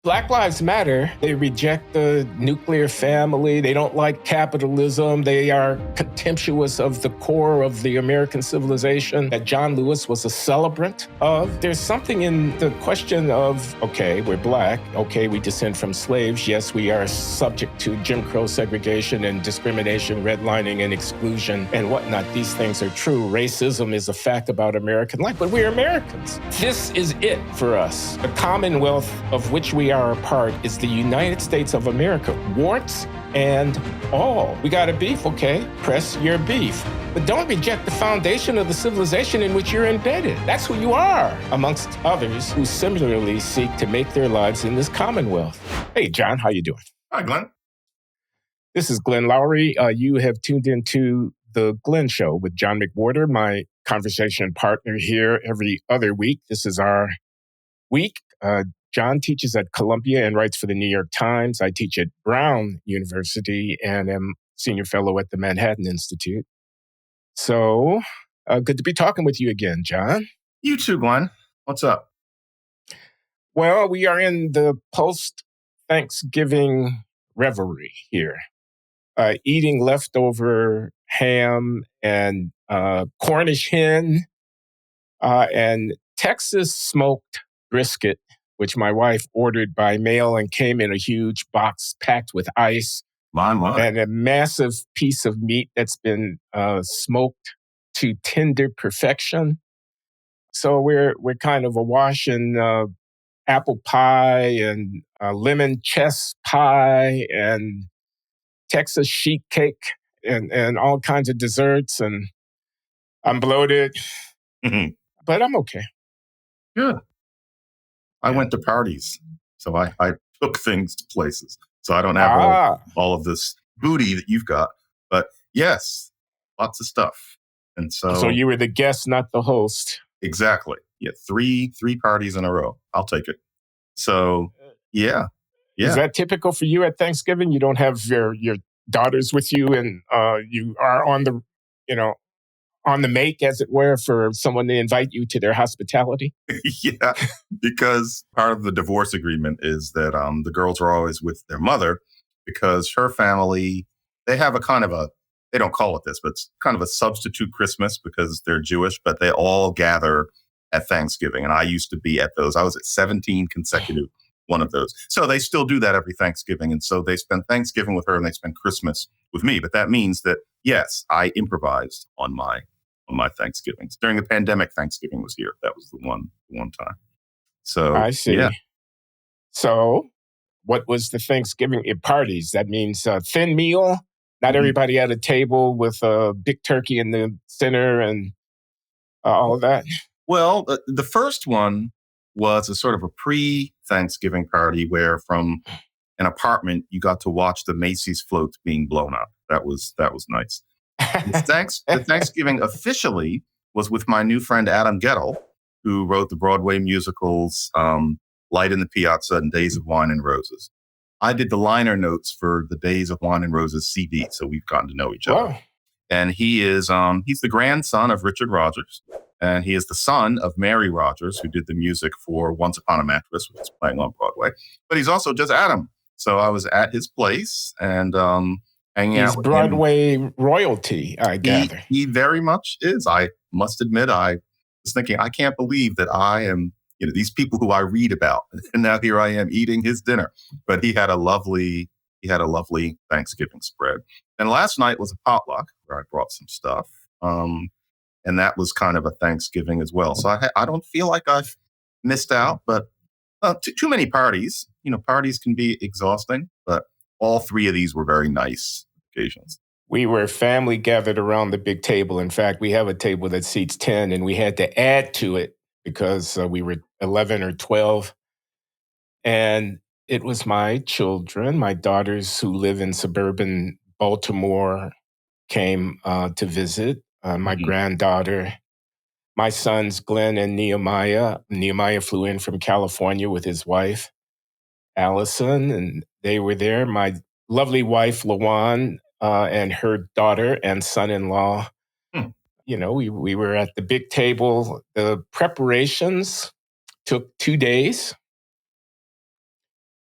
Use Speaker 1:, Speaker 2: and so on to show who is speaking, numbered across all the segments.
Speaker 1: Black Lives Matter, they reject the nuclear family. They don't like capitalism. They are contemptuous of the core of the American civilization that John Lewis was a celebrant of. There's something in the question of, okay, we're Black. Okay, we descend from slaves. Yes, we are subject to Jim Crow segregation and discrimination, redlining and exclusion and whatnot. These things are true. Racism is a fact about American life, but we're Americans. This is it for us. The Commonwealth of which we are a part is the United States of America, warts and all. We got a beef, okay? Press your beef. But don't reject the foundation of the civilization in which you're embedded. That's who you are, amongst others who similarly seek to make their lives in this Commonwealth. Hey, John, how you doing?
Speaker 2: Hi, Glenn.
Speaker 1: This is Glenn Loury. You have tuned into The Glenn Show with John McWhorter, my conversation partner here every other week. This is our week. John teaches at Columbia and writes for the New York Times. I teach at Brown University and am senior fellow at the Manhattan Institute. So good to be talking with you again, John.
Speaker 2: You too, Glenn. What's up?
Speaker 1: Well, we are in the post-Thanksgiving revelry here, eating leftover ham and Cornish hen and Texas smoked brisket, which my wife ordered by mail and came in a huge box packed with ice. And a massive piece of meat that's been smoked to tender perfection. So we're kind of awash in apple pie and lemon chess pie and Texas sheet cake and all kinds of desserts. And I'm bloated, but I'm okay.
Speaker 2: Good. I went to parties, so I took things to places. So I don't have all of this booty that you've got. But yes, lots of stuff. And so
Speaker 1: you were the guest, not the host.
Speaker 2: Exactly. Yeah, three parties in a row. I'll take it. So yeah.
Speaker 1: Is that typical for you at Thanksgiving? You don't have your daughters with you, and you are on the make, as it were, for someone to invite you to their hospitality?
Speaker 2: Yeah, because part of the divorce agreement is that the girls are always with their mother because her family, they have they don't call it this, but it's kind of a substitute Christmas because they're Jewish, but they all gather at Thanksgiving. And I used to be at those. I was at 17 consecutive one of those. So they still do that every Thanksgiving. And so they spend Thanksgiving with her and they spend Christmas with me. But that means that, yes, I improvised on my Thanksgivings. During the pandemic, Thanksgiving was here. That was the one time. So
Speaker 1: I see.
Speaker 2: Yeah.
Speaker 1: So what was the Thanksgiving parties? That means thin meal, not everybody at a table with a big turkey in the center and all of that?
Speaker 2: Well, the first one was a sort of a pre-Thanksgiving party where from an apartment, you got to watch the Macy's floats being blown up. That was nice. The Thanksgiving officially was with my new friend Adam Gettle, who wrote the Broadway musicals Light in the Piazza and Days of Wine and Roses. I did the liner notes for the Days of Wine and Roses CD, so we've gotten to know each other. And he is he's the grandson of Richard Rodgers, and he is the son of Mary Rodgers, who did the music for Once Upon a Mattress, which is playing on Broadway. But he's also just Adam. So I was at his place and hanging out with
Speaker 1: Broadway
Speaker 2: him.
Speaker 1: Royalty, I gather.
Speaker 2: He very much is. I must admit, I was thinking, I can't believe that I am, these people who I read about, and now here I am eating his dinner. But he had a lovely Thanksgiving spread. And last night was a potluck where I brought some stuff, and that was kind of a Thanksgiving as well. So I don't feel like I've missed out, but too many parties. Parties can be exhausting, but all three of these were very nice occasions.
Speaker 1: We were family gathered around the big table. In fact, we have a table that seats 10, and we had to add to it because we were 11 or 12. And it was my children, my daughters who live in suburban Baltimore, came to visit. My granddaughter, my sons, Glenn and Nehemiah. Nehemiah flew in from California with his wife, Allison, and they were there. My lovely wife, Lawan, and her daughter and son-in-law. We were at the big table. The preparations took 2 days.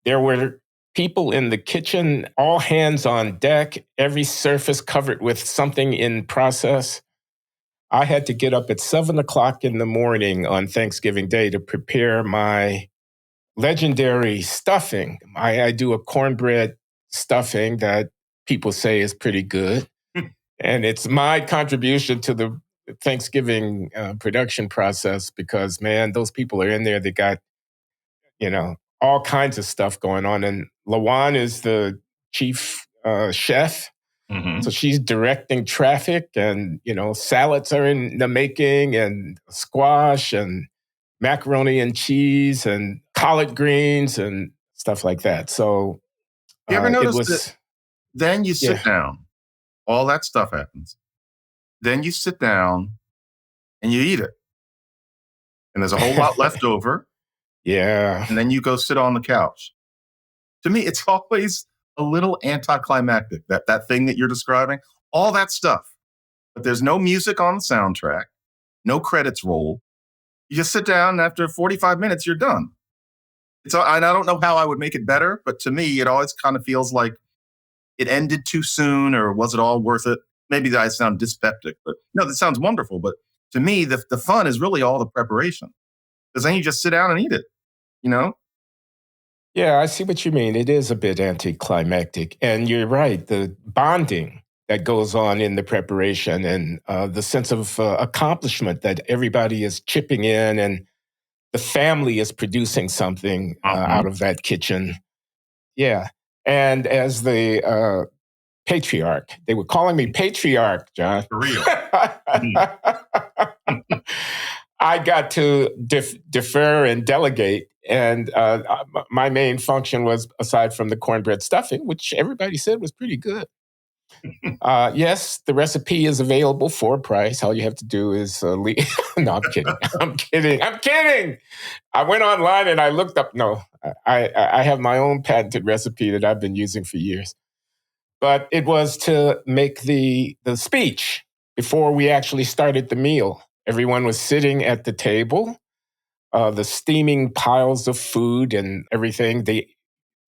Speaker 1: There were people in the kitchen, all hands on deck, every surface covered with something in process. I had to get up at 7 o'clock in the morning on Thanksgiving Day to prepare my legendary stuffing. I do a cornbread stuffing that people say is pretty good. And it's my contribution to the Thanksgiving production process because, man, those people are in there. They got, all kinds of stuff going on. And Lawan is the chief chef. So she's directing traffic and, salads are in the making and squash and macaroni and cheese and collard greens and stuff like that. So
Speaker 2: You ever notice
Speaker 1: it was,
Speaker 2: that then you sit down, all that stuff happens. Then you sit down and you eat it. And there's a whole lot left over.
Speaker 1: Yeah.
Speaker 2: And then you go sit on the couch. To me, it's always a little anticlimactic, that thing that you're describing, all that stuff. But there's no music on the soundtrack, no credits roll. You just sit down and after 45 minutes, you're done. And I don't know how I would make it better, but to me, it always kind of feels like it ended too soon, or was it all worth it? Maybe I sound dyspeptic, but no, that sounds wonderful. But to me, the fun is really all the preparation. Because then you just sit down and eat it,
Speaker 1: Yeah, I see what you mean. It is a bit anticlimactic. And you're right, the bonding that goes on in the preparation and the sense of accomplishment that everybody is chipping in and the family is producing something out of that kitchen. Yeah. And as the patriarch, they were calling me patriarch, John.
Speaker 2: For real.
Speaker 1: I got to defer and delegate. And my main function was, aside from the cornbread stuffing, which everybody said was pretty good. Yes, the recipe is available for a price. All you have to do is leave. No, I'm kidding. I'm kidding. I went online and I looked up. No, I have my own patented recipe that I've been using for years. But it was to make the speech before we actually started the meal. Everyone was sitting at the table, the steaming piles of food and everything, the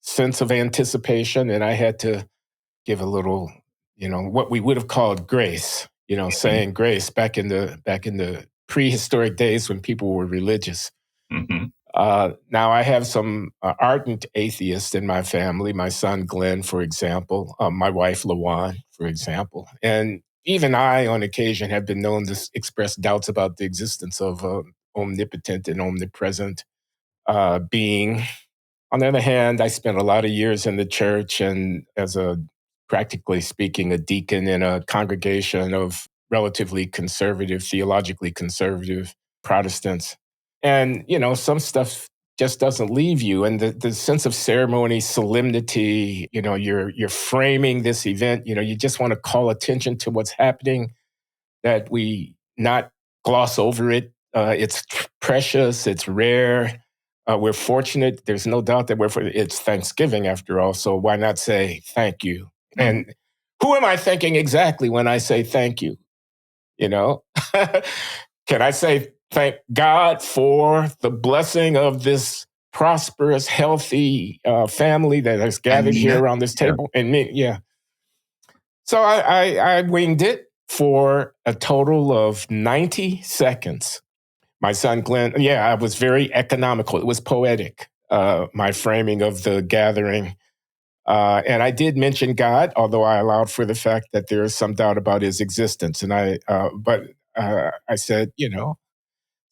Speaker 1: sense of anticipation. And I had to give a little, what we would have called grace, saying grace back in the prehistoric days when people were religious. Now I have some ardent atheists in my family. My son Glenn, for example, my wife Lawan, for example, and even I, on occasion, have been known to express doubts about the existence of omnipotent and omnipresent being. On the other hand, I spent a lot of years in the church and as practically speaking, a deacon in a congregation of relatively conservative, theologically conservative Protestants. And, some stuff just doesn't leave you. And the sense of ceremony, solemnity, you're framing this event, you just want to call attention to what's happening, that we not gloss over it. It's precious, it's rare. We're fortunate. There's no doubt that it's Thanksgiving after all. So why not say thank you? And who am I thanking exactly when I say thank you? Can I say thank God for the blessing of this prosperous, healthy family that has gathered here around this table? And me, yeah. So I winged it for a total of 90 seconds. My son Glenn, I was very economical. It was poetic, my framing of the gathering. And I did mention God, although I allowed for the fact that there is some doubt about his existence. And I said,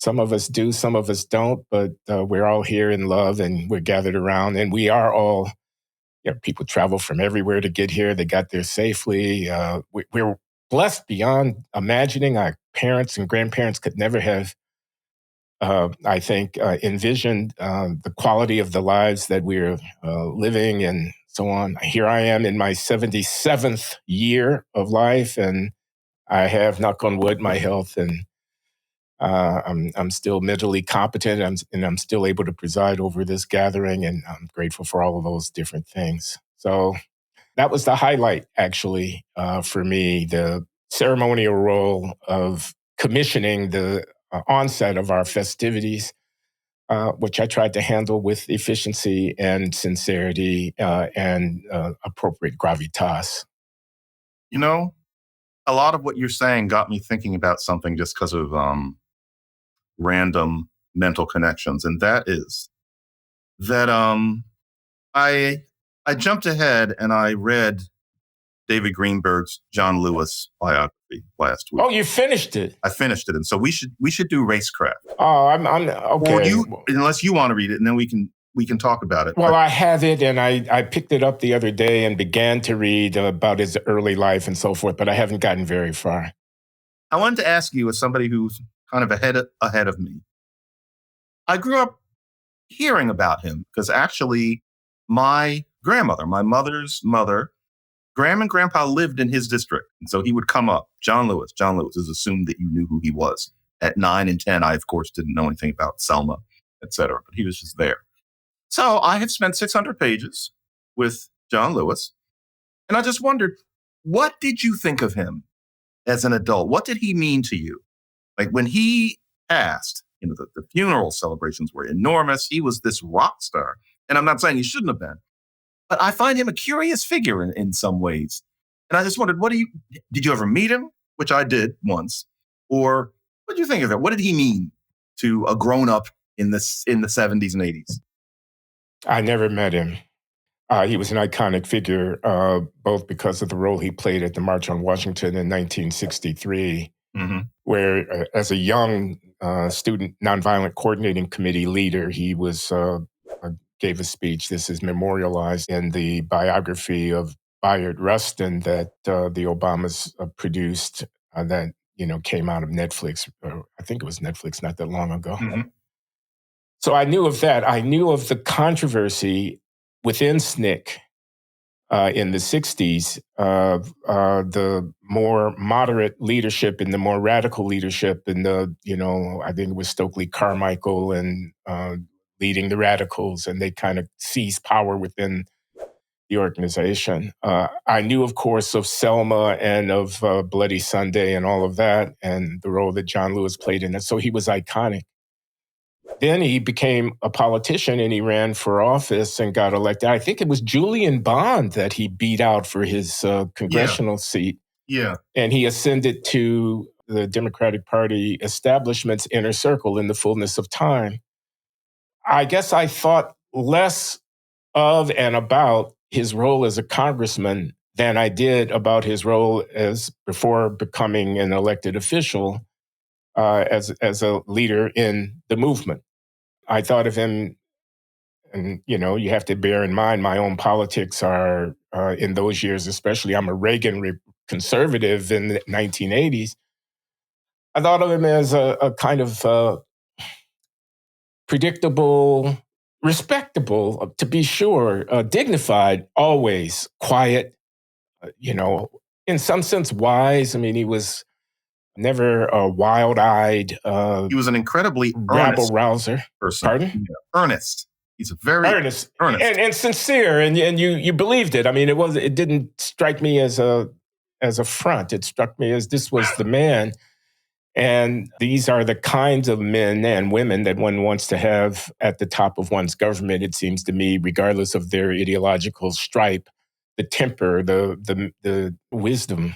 Speaker 1: some of us do, some of us don't, but we're all here in love and we're gathered around, and we are all, people travel from everywhere to get here. They got there safely. We're blessed beyond imagining. Our parents and grandparents could never have, I think, envisioned the quality of the lives that we're living and so on. Here I am in my 77th year of life, and I have, knock on wood, my health, and I'm still mentally competent, and I'm still able to preside over this gathering, and I'm grateful for all of those different things. So that was the highlight, actually, for me, the ceremonial role of commissioning the onset of our festivities. which I tried to handle with efficiency and sincerity and appropriate gravitas.
Speaker 2: You know, a lot of what you're saying got me thinking about something just because of random mental connections, and that is that I jumped ahead and I read David Greenberg's John Lewis biography last week.
Speaker 1: Oh, you finished it?
Speaker 2: I finished it, and so we should do Racecraft.
Speaker 1: Oh, I'm okay.
Speaker 2: Or unless you want to read it, and then we can talk about it.
Speaker 1: Well, I have it, and I picked it up the other day and began to read about his early life and so forth, but I haven't gotten very far.
Speaker 2: I wanted to ask you, as somebody who's kind of ahead of me, I grew up hearing about him because actually my grandmother, my mother's mother, Grandma and Grandpa lived in his district. And so he would come up, John Lewis. John Lewis is assumed that you knew who he was. At 9 and 10, I, of course, didn't know anything about Selma, et cetera, but he was just there. So I have spent 600 pages with John Lewis. And I just wondered, what did you think of him as an adult? What did he mean to you? Like when he passed, the funeral celebrations were enormous. He was this rock star. And I'm not saying he shouldn't have been. But I find him a curious figure in some ways. And I just wondered, did you ever meet him? Which I did once. Or what did you think of him? What did he mean to a grown-up in the 70s and 80s?
Speaker 1: I never met him. He was an iconic figure, both because of the role he played at the March on Washington in 1963, where as a young student nonviolent coordinating committee leader, he gave a speech. This is memorialized in the biography of Bayard Rustin that the Obamas produced that came out of Netflix. I think it was Netflix not that long ago. So I knew of that. I knew of the controversy within SNCC in the 60s of the more moderate leadership and the more radical leadership and I think it was Stokely, Carmichael, and leading the radicals, and they kind of seized power within the organization. I knew, of course, of Selma and of Bloody Sunday and all of that, and the role that John Lewis played in it. So he was iconic. Then he became a politician and he ran for office and got elected. I think it was Julian Bond that he beat out for his congressional seat.
Speaker 2: Yeah.
Speaker 1: And he ascended to the Democratic Party establishment's inner circle in the fullness of time. I guess I thought less of and about his role as a congressman than I did about his role as before becoming an elected official as a leader in the movement. I thought of him, and you have to bear in mind my own politics are in those years, especially I'm a Reagan conservative in the 1980s. I thought of him as a kind of predictable, respectable, to be sure, dignified, always quiet, in some sense wise. I mean, he was never a wild-eyed.
Speaker 2: He was an incredibly
Speaker 1: rabble-rouser
Speaker 2: person.
Speaker 1: Pardon?
Speaker 2: Yeah. Earnest. He's a very
Speaker 1: earnest. And sincere, and you believed it. I mean, it didn't strike me as a front. It struck me as this was the man. And these are the kinds of men and women that one wants to have at the top of one's government, it seems to me, regardless of their ideological stripe, the temper, the wisdom.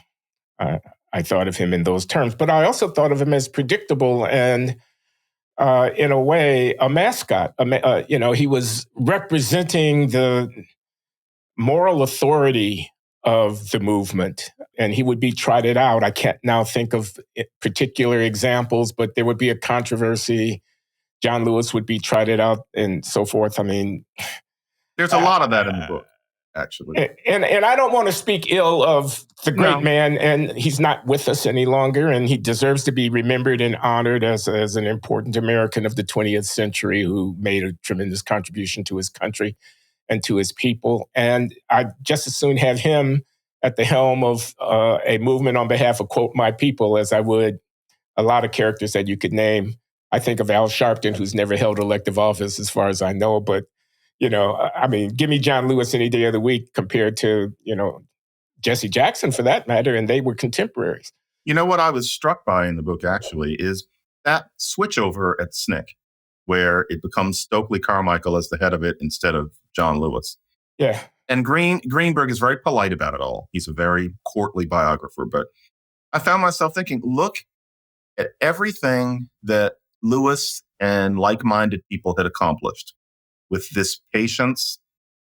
Speaker 1: I thought of him in those terms. But I also thought of him as predictable and, in a way, a mascot. He was representing the moral authority of the movement, and he would be trotted out. I can't now think of particular examples, but there would be a controversy. John Lewis would be trotted out and so forth. I mean,
Speaker 2: there's a lot of that in the book, actually.
Speaker 1: And I don't want to speak ill of the great man, and he's not with us any longer, and he deserves to be remembered and honored as an important American of the 20th century who made a tremendous contribution to his country and to his people. And I'd just as soon have him at the helm of a movement on behalf of, quote, my people, as I would a lot of characters that you could name. I think of Al Sharpton, who's never held elective office as far as I know. But, I mean, give me John Lewis any day of the week compared to, Jesse Jackson for that matter. And they were contemporaries.
Speaker 2: You know what I was struck by in the book, actually, is that switchover at SNCC. where it becomes Stokely Carmichael as the head of it instead of John Lewis.
Speaker 1: Yeah.
Speaker 2: And Greenberg is very polite about it all. He's a very courtly biographer. But I found myself thinking, look at everything that Lewis and like-minded people had accomplished with this patience.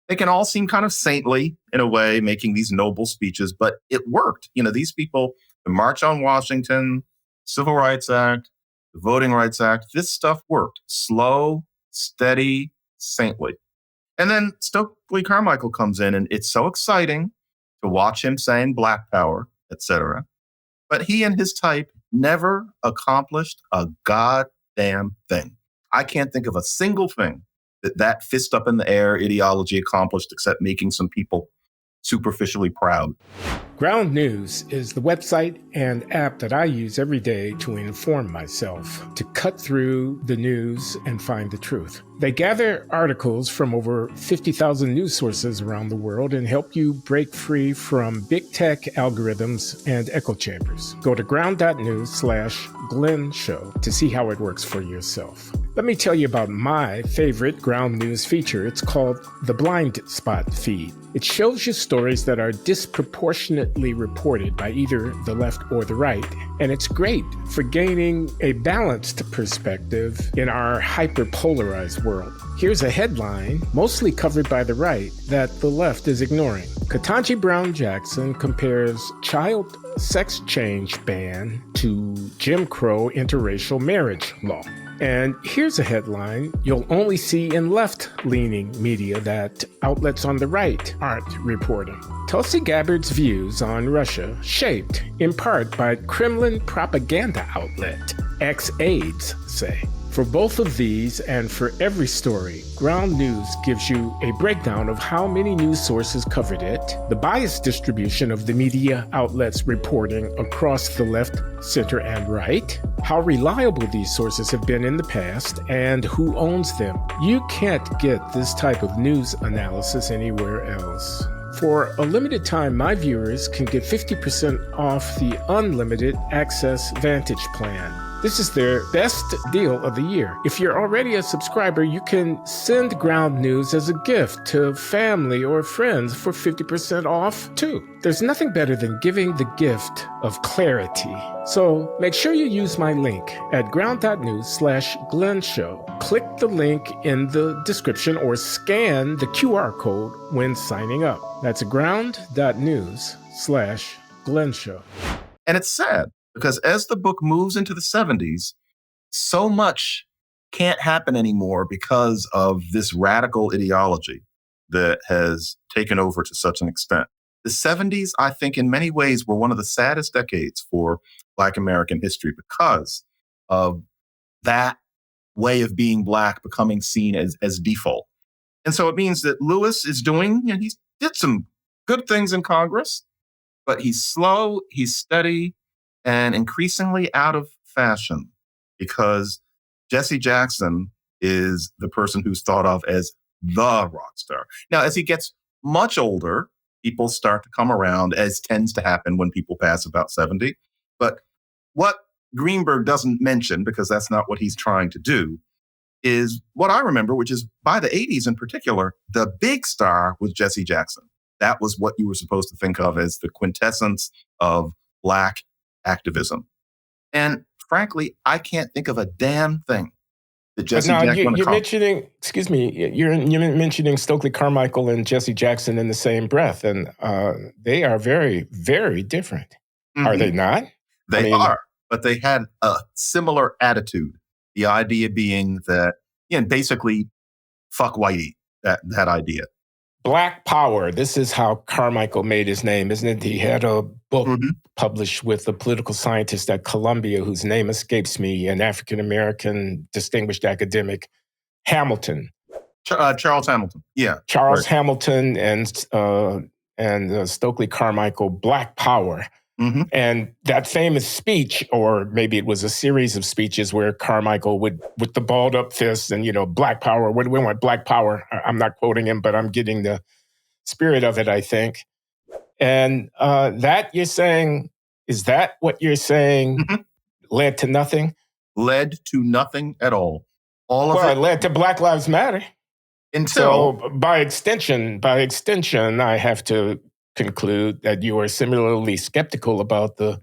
Speaker 2: They can all seem kind of saintly in a way, making these noble speeches, but it worked. These people, the March on Washington, Civil Rights Act, the Voting Rights Act, this stuff worked. Slow, steady, saintly. And then Stokely Carmichael comes in, and it's so exciting to watch him saying Black Power, etc. But he and his type never accomplished a goddamn thing. I can't think of a single thing that fist up in the air ideology accomplished except making some people superficially proud.
Speaker 1: Ground News is the website and app that I use every day to inform myself, to cut through the news and find the truth. They gather articles from over 50,000 news sources around the world and help you break free from big tech algorithms and echo chambers. Go to ground.news/Glenn Show to see how it works for yourself. Let me tell you about my favorite Ground News feature. It's called the Blind Spot Feed. It shows you stories that are disproportionately reported by either the left or the right, and it's great for gaining a balanced perspective in our hyper-polarized world. Here's a headline, mostly covered by the right, that the left is ignoring. Ketanji Brown Jackson compares child sex change ban to Jim Crow interracial marriage law. And here's a headline you'll only see in left-leaning media that outlets on the right aren't reporting. Tulsi Gabbard's views on Russia shaped, in part, by Kremlin propaganda outlet X-Aids, say. For both of these and for every story, Ground News gives you a breakdown of how many news sources covered it, the biased distribution of the media outlets reporting across the left, center, and right, how reliable these sources have been in the past, and who owns them. You can't get this type of news analysis anywhere else. For a limited time, my viewers can get 50% off the Unlimited Access Vantage plan. This is their best deal of the year. If you're already a subscriber, you can send Ground News as a gift to family or friends for 50% off too. There's nothing better than giving the gift of clarity. So make sure you use my link at ground.news/Glenn Show. Click the link in the description or scan the QR code when signing up. That's ground.news/Glenn Show.
Speaker 2: And it's sad, because as the book moves into the 70s, so much can't happen anymore because of this radical ideology that has taken over to such an extent. The 70s, I think, in many ways were one of the saddest decades for Black American history because of that way of being Black becoming seen as default. And so it means that Lewis is doing, he did some good things in Congress, but he's slow, he's steady, and increasingly out of fashion because Jesse Jackson is the person who's thought of as the rock star. Now, as he gets much older, people start to come around, as tends to happen when people pass about 70. But what Greenberg doesn't mention, because that's not what he's trying to do, is what I remember, which is by the 80s in particular, the big star was Jesse Jackson. That was what you were supposed to think of as the quintessence of Black activism. And frankly, I can't think of a damn thing that Jesse Jackson
Speaker 1: you're mentioning, you're mentioning Stokely Carmichael and Jesse Jackson in the same breath, and they are very, very different. Mm-hmm. Are they not?
Speaker 2: They are, but they had a similar attitude. The idea being that, basically, fuck whitey, that idea.
Speaker 1: Black Power. This is how Carmichael made his name, isn't it? He had a book published with a political scientist at Columbia whose name escapes me, an African-American distinguished academic, Hamilton.
Speaker 2: Charles Hamilton. Yeah.
Speaker 1: Charles Hamilton and Stokely Carmichael, Black Power. Mm-hmm. And that famous speech, or maybe it was a series of speeches where Carmichael would, with the balled up fist and, Black Power, we want Black Power. I'm not quoting him, but I'm getting the spirit of it, I think. And that you're saying, is that what you're saying led to nothing?
Speaker 2: Led to nothing at all. All of
Speaker 1: Well,
Speaker 2: it
Speaker 1: it led to Black Lives Matter.
Speaker 2: until,
Speaker 1: So by extension, I have to conclude that you are similarly skeptical about the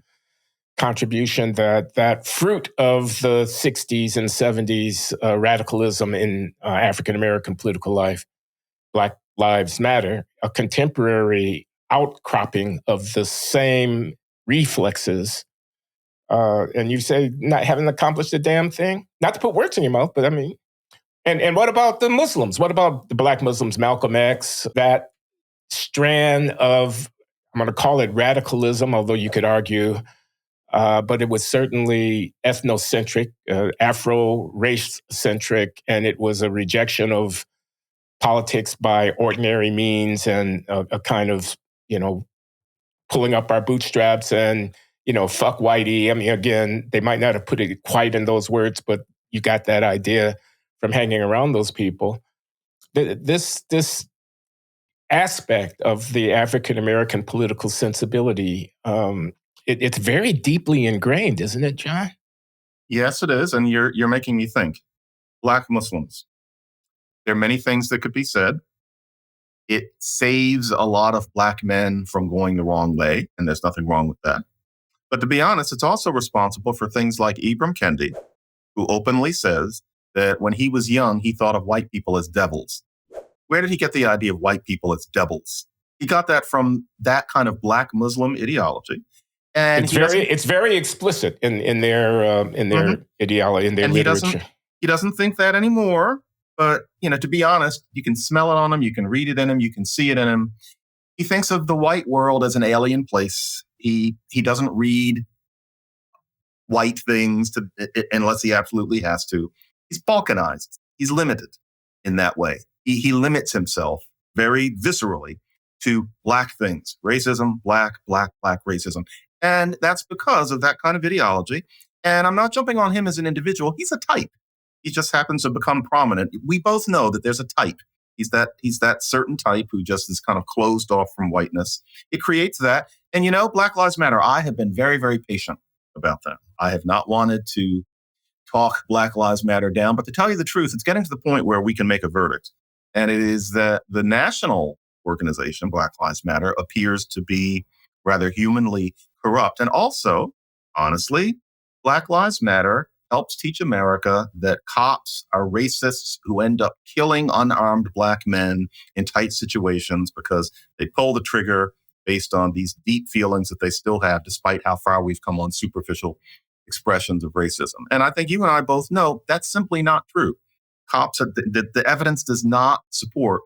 Speaker 1: contribution that fruit of the 60s and 70s radicalism in African American political life, Black Lives Matter, a contemporary outcropping of the same reflexes. And you say not having accomplished a damn thing? Not to put words in your mouth, but I mean, and what about the Muslims? What about the Black Muslims, Malcolm X, that strand of, I'm going to call it radicalism, although you could argue, but it was certainly ethnocentric, Afro race centric, and it was a rejection of politics by ordinary means and a kind of, pulling up our bootstraps and, fuck whitey. I mean, again, they might not have put it quite in those words, but you got that idea from hanging around those people. This aspect of the African American political sensibility, it's very deeply ingrained, isn't it, John?
Speaker 2: yes, it is. And you're making me think. Black Muslims. There are many things that could be said. It saves a lot of Black men from going the wrong way, and there's nothing wrong with that. But to be honest, it's also responsible for things like Ibram Kendi, who openly says that when he was young, he thought of white people as devils. Where did he get the idea of white people as devils? He got that from that kind of Black Muslim ideology. And
Speaker 1: it's very explicit in their ideology, in their
Speaker 2: and
Speaker 1: literature.
Speaker 2: He doesn't think that anymore. But, to be honest, you can smell it on him, you can read it in him, you can see it in him. He thinks of the white world as an alien place. He doesn't read white things unless he absolutely has to. He's balkanized. He's limited in that way. He limits himself very viscerally to Black things, racism, black racism. And that's because of that kind of ideology. And I'm not jumping on him as an individual. He's a type. He just happens to become prominent. We both know that there's a type. He's that certain type who just is kind of closed off from whiteness. It creates that. And Black Lives Matter, I have been very, very patient about that. I have not wanted to talk Black Lives Matter down, but to tell you the truth, it's getting to the point where we can make a verdict. And it is that the national organization, Black Lives Matter, appears to be rather humanly corrupt. And also, honestly, Black Lives Matter helps teach America that cops are racists who end up killing unarmed Black men in tight situations because they pull the trigger based on these deep feelings that they still have, despite how far we've come on superficial expressions of racism. And I think you and I both know that's simply not true. The evidence does not support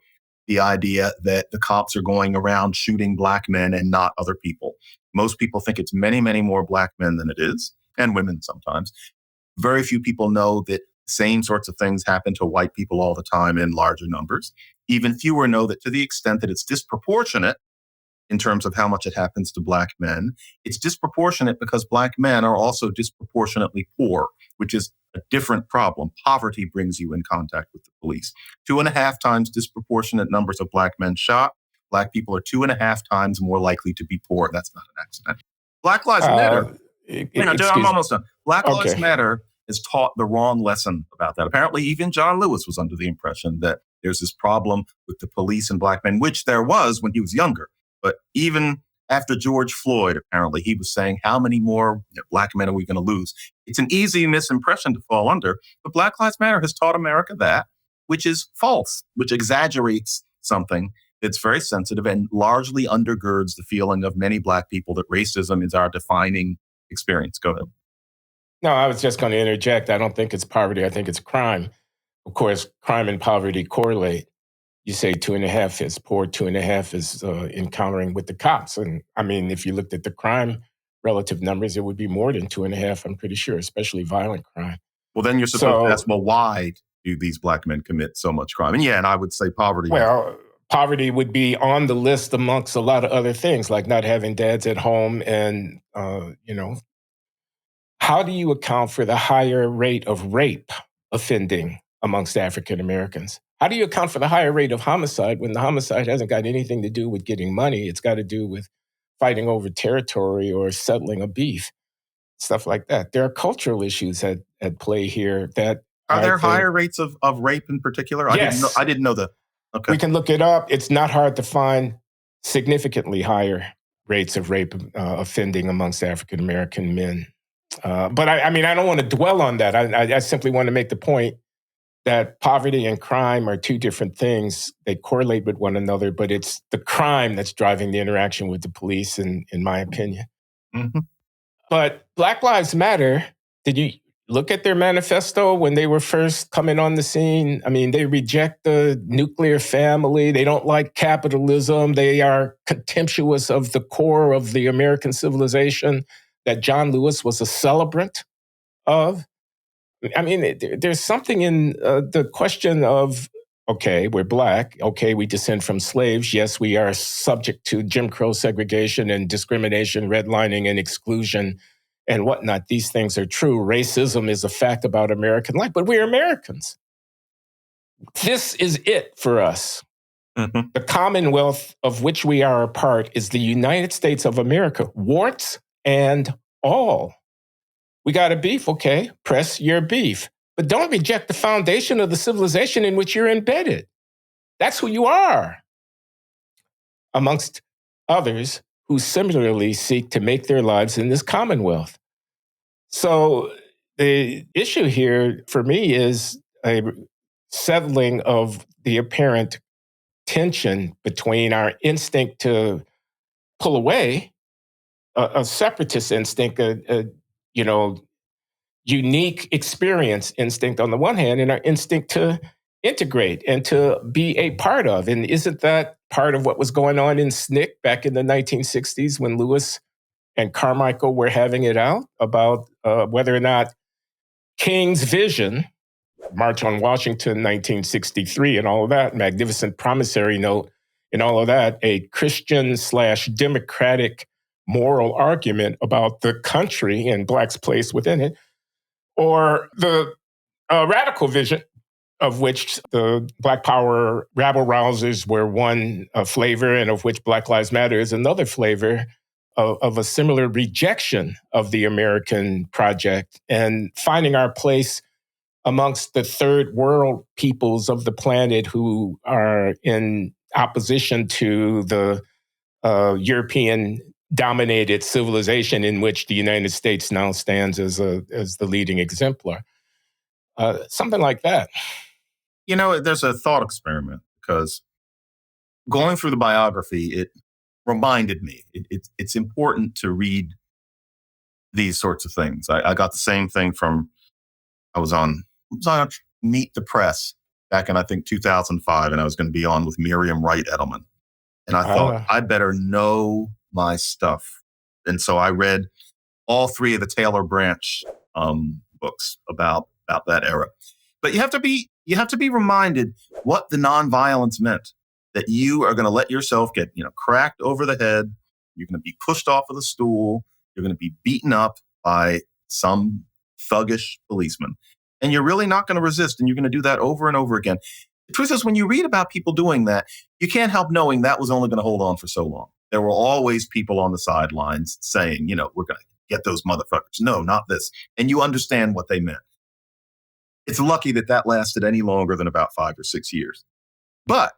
Speaker 2: the idea that the cops are going around shooting Black men and not other people. Most people think it's many, many more Black men than it is, and women sometimes. Very few people know that the same sorts of things happen to white people all the time in larger numbers. Even fewer know that to the extent that it's disproportionate in terms of how much it happens to Black men, it's disproportionate because Black men are also disproportionately poor, which is a different problem. Poverty brings you in contact with the police. 2.5 times disproportionate numbers of Black men shot. Black people are 2.5 times more likely to be poor. That's not an accident. Black Lives Matter. I'm almost done. Black Lives Matter is taught the wrong lesson about that. Apparently, even John Lewis was under the impression that there's this problem with the police and Black men, which there was when he was younger. But even after George Floyd, apparently, he was saying, how many more Black men are we going to lose? It's an easy misimpression to fall under. But Black Lives Matter has taught America that, which is false, which exaggerates something that's very sensitive and largely undergirds the feeling of many Black people that racism is our defining experience. Go ahead.
Speaker 1: No, I was just going to interject. I don't think it's poverty. I think it's crime. Of course, crime and poverty correlate. You say 2.5 is poor, 2.5 is encountering with the cops. And I mean, if you looked at the crime relative numbers, it would be more than 2.5, I'm pretty sure, especially violent crime.
Speaker 2: Well, then you're supposed to ask, well, why do these Black men commit so much crime? And I would say poverty.
Speaker 1: Well, poverty would be on the list amongst a lot of other things, like not having dads at home and, how do you account for the higher rate of rape offending amongst African Americans? How do you account for the higher rate of homicide when the homicide hasn't got anything to do with getting money? It's got to do with fighting over territory or settling a beef, stuff like that. There are cultural issues at play here that
Speaker 2: Are
Speaker 1: All
Speaker 2: there
Speaker 1: right,
Speaker 2: higher rates of rape in particular?
Speaker 1: yes,
Speaker 2: I didn't know that. Okay.
Speaker 1: we can look it up. It's not hard to find significantly higher rates of rape offending amongst African American men. But I mean, I don't want to dwell on that. I simply want to make the point that poverty and crime are two different things. They correlate with one another, but it's the crime that's driving the interaction with the police, in my opinion.
Speaker 2: Mm-hmm.
Speaker 1: But Black Lives Matter, did you look at their manifesto when they were first coming on the scene? I mean, they reject the nuclear family. They don't like capitalism. They are contemptuous of the core of the American civilization that John Lewis was a celebrant of. I mean, there's something in the question of, okay, we're Black. Okay, we descend from slaves. Yes, we are subject to Jim Crow segregation and discrimination, redlining and exclusion and whatnot. These things are true. Racism is a fact about American life, but we're Americans. This is it for us.
Speaker 2: Mm-hmm.
Speaker 1: The Commonwealth of which we are a part is the United States of America, warts and all. We got a beef, okay, press your beef. But don't reject the foundation of the civilization in which you're embedded. That's who you are, amongst others who similarly seek to make their lives in this commonwealth. So the issue here for me is a settling of the apparent tension between our instinct to pull away, a separatist instinct, unique experience instinct on the one hand, and our instinct to integrate and to be a part of. And isn't that part of what was going on in SNCC back in the 1960s when Lewis and Carmichael were having it out about whether or not King's vision, March on Washington, 1963, and all of that, magnificent promissory note, and all of that, a Christian/democratic moral argument about the country and Blacks' place within it, or the radical vision of which the Black Power rabble-rousers were one flavor, and of which Black Lives Matter is another flavor, of a similar rejection of the American project and finding our place amongst the third world peoples of the planet who are in opposition to the European dominated civilization in which the United States now stands as the leading exemplar. Something like that.
Speaker 2: You know, there's a thought experiment because going through the biography, it reminded me it's important to read these sorts of things. I got the same thing from, I was on Meet the Press back in, I think, 2005, and I was going to be on with Miriam Wright Edelman. And I thought, I better know my stuff. And so I read all three of the Taylor Branch books about that era. But you have to be reminded what the nonviolence meant, that you are going to let yourself get, cracked over the head. You're going to be pushed off of the stool. You're going to be beaten up by some thuggish policeman. And you're really not going to resist. And you're going to do that over and over again. The truth is, when you read about people doing that, you can't help knowing that was only going to hold on for so long. There were always people on the sidelines saying, we're going to get those motherfuckers. No, not this. And you understand what they meant. It's lucky that lasted any longer than about 5 or 6 years. But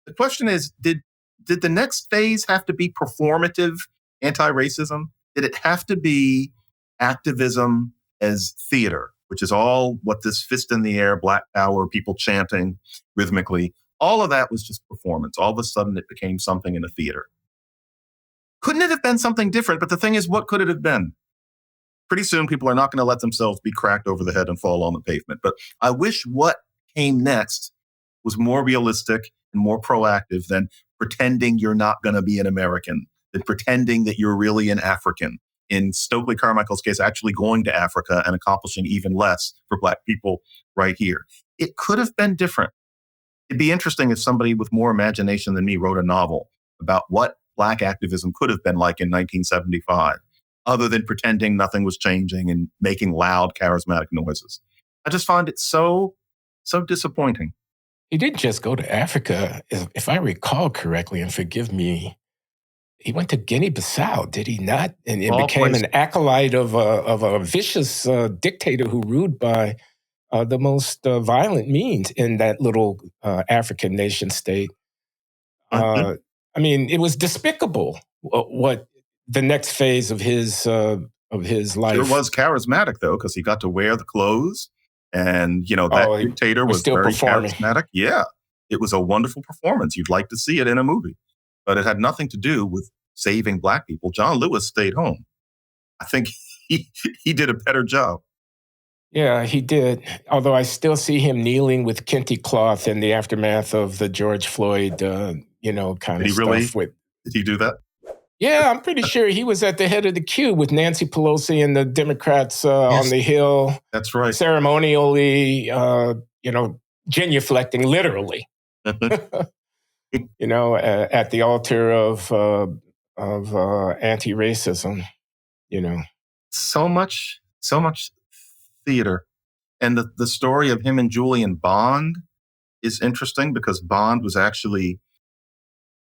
Speaker 2: the question is, did the next phase have to be performative anti-racism? Did it have to be activism as theater, which is all what this fist in the air, Black Power, people chanting rhythmically, all of that was just performance. All of a sudden it became something in a theater. Couldn't it have been something different? But the thing is, what could it have been? Pretty soon people are not going to let themselves be cracked over the head and fall on the pavement. But I wish what came next was more realistic and more proactive than pretending you're not going to be an American, than pretending that you're really an African. In Stokely Carmichael's case, actually going to Africa and accomplishing even less for Black people right here. It could have been different. It'd be interesting if somebody with more imagination than me wrote a novel about what Black activism could have been like in 1975, other than pretending nothing was changing and making loud, charismatic noises. I just find it so disappointing.
Speaker 1: He didn't just go to Africa, if I recall correctly, and forgive me. He went to Guinea-Bissau, did he not? And it became an acolyte of a vicious dictator who ruled by the most violent means in that little African nation state. I mean, it was despicable what the next phase of his life.
Speaker 2: Sure was charismatic, though, because he got to wear the clothes. And, that dictator was
Speaker 1: still
Speaker 2: very
Speaker 1: performing.
Speaker 2: Charismatic. Yeah, it was a wonderful performance. You'd like to see it in a movie. But it had nothing to do with saving Black people. John Lewis stayed home. I think he did a better job.
Speaker 1: Yeah, he did. Although I still see him kneeling with kente cloth in the aftermath of the George Floyd, kind of stuff.
Speaker 2: Did he do that?
Speaker 1: Yeah, I'm pretty sure he was at the head of the queue with Nancy Pelosi and the Democrats on the Hill.
Speaker 2: That's right.
Speaker 1: Ceremonially, genuflecting, literally. At the altar of anti-racism.
Speaker 2: So much theater. And the story of him and Julian Bond is interesting because Bond was actually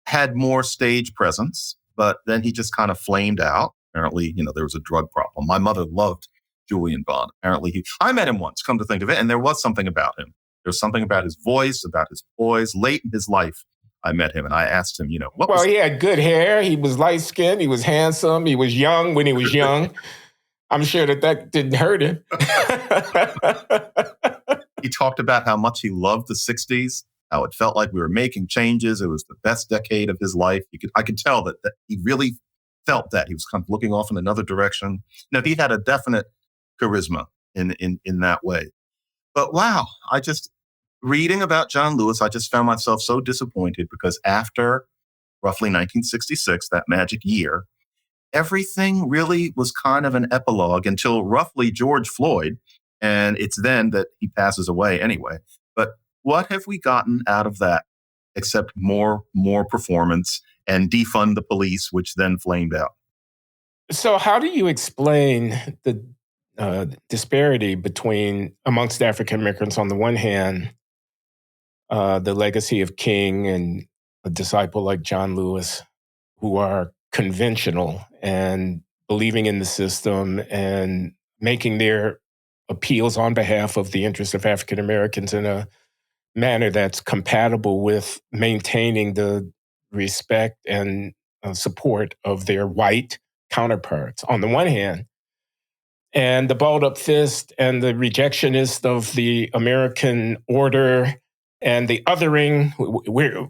Speaker 2: had more stage presence, but then he just kind of flamed out. Apparently, there was a drug problem. My mother loved Julian Bond. Apparently, I met him once, come to think of it, and there was something about him. There was something about his voice, about his poise. Late in his life, I met him and I asked him,
Speaker 1: he had good hair. He was light-skinned. He was handsome. He was young when he was young. I'm sure that didn't hurt him.
Speaker 2: He talked about how much he loved the 60s, how it felt like we were making changes. It was the best decade of his life. I could tell that he really felt that. He was kind of looking off in another direction. He had a definite charisma in that way. But wow, reading about John Lewis, I just found myself so disappointed because after roughly 1966, that magic year, everything really was kind of an epilogue until roughly George Floyd. And it's then that he passes away anyway. But what have we gotten out of that except more performance and defund the police, which then flamed out?
Speaker 1: So how do you explain the disparity amongst African Americans on the one hand, the legacy of King and a disciple like John Lewis, who are conventional and believing in the system and making their appeals on behalf of the interests of African Americans in a manner that's compatible with maintaining the respect and support of their white counterparts on the one hand, and the balled up fist and the rejectionist of the American order and the othering, where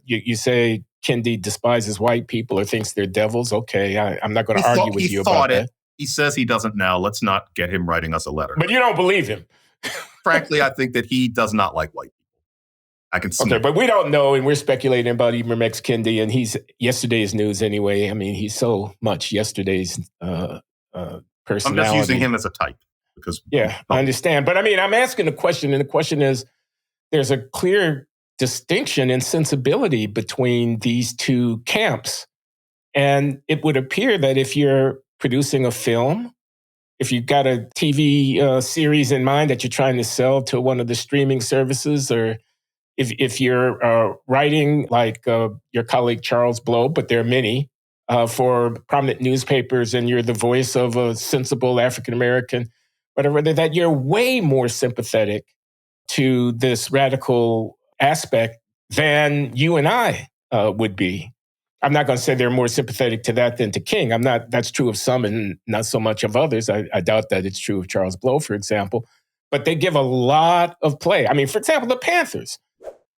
Speaker 1: you say Kendi despises white people or thinks they're devils. Okay, I'm not going to argue with you about that.
Speaker 2: He says he doesn't now. Let's not get him writing us a letter.
Speaker 1: But you don't believe him.
Speaker 2: Frankly, I think that he does not like white people. I can see.
Speaker 1: Okay, but we don't know, and we're speculating about Ibram X. Kendi, and he's yesterday's news anyway. I mean, he's so much yesterday's personality.
Speaker 2: I'm just using him as a type because
Speaker 1: I understand. But I mean, I'm asking a question, and the question is, there's a clear distinction in sensibility between these two camps, and it would appear that if you're producing a film, if you've got a TV series in mind that you're trying to sell to one of the streaming services, or if you're writing like your colleague Charles Blow, but there are many, for prominent newspapers, and you're the voice of a sensible African-American, whatever, that you're way more sympathetic to this radical aspect than you and I would be. I'm not going to say they're more sympathetic to that than to King. That's true of some and not so much of others. I doubt that it's true of Charles Blow, for example. But they give a lot of play. I mean, for example, the Panthers.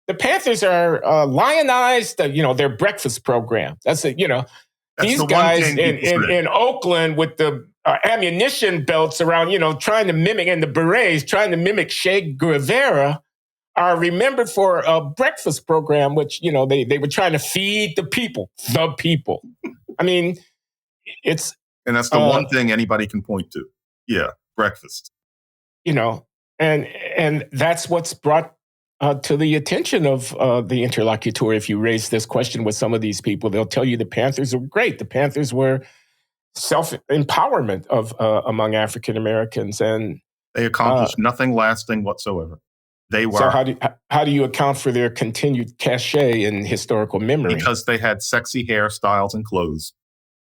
Speaker 1: The Panthers are lionized, their breakfast program. That's it, These guys in Oakland with the ammunition belts around, trying to mimic, and the berets, trying to mimic Che Guevara, are remembered for a breakfast program, which, they were trying to feed the people. I mean, it's...
Speaker 2: And that's the one thing anybody can point to. Yeah, breakfast.
Speaker 1: And that's what's brought to the attention of the interlocutor. If you raise this question with some of these people, they'll tell you the Panthers are great. The Panthers were self-empowerment of among African Americans, and
Speaker 2: they accomplished nothing lasting whatsoever. They were.
Speaker 1: So how do you account for their continued cachet in historical memory?
Speaker 2: Because they had sexy hairstyles and clothes.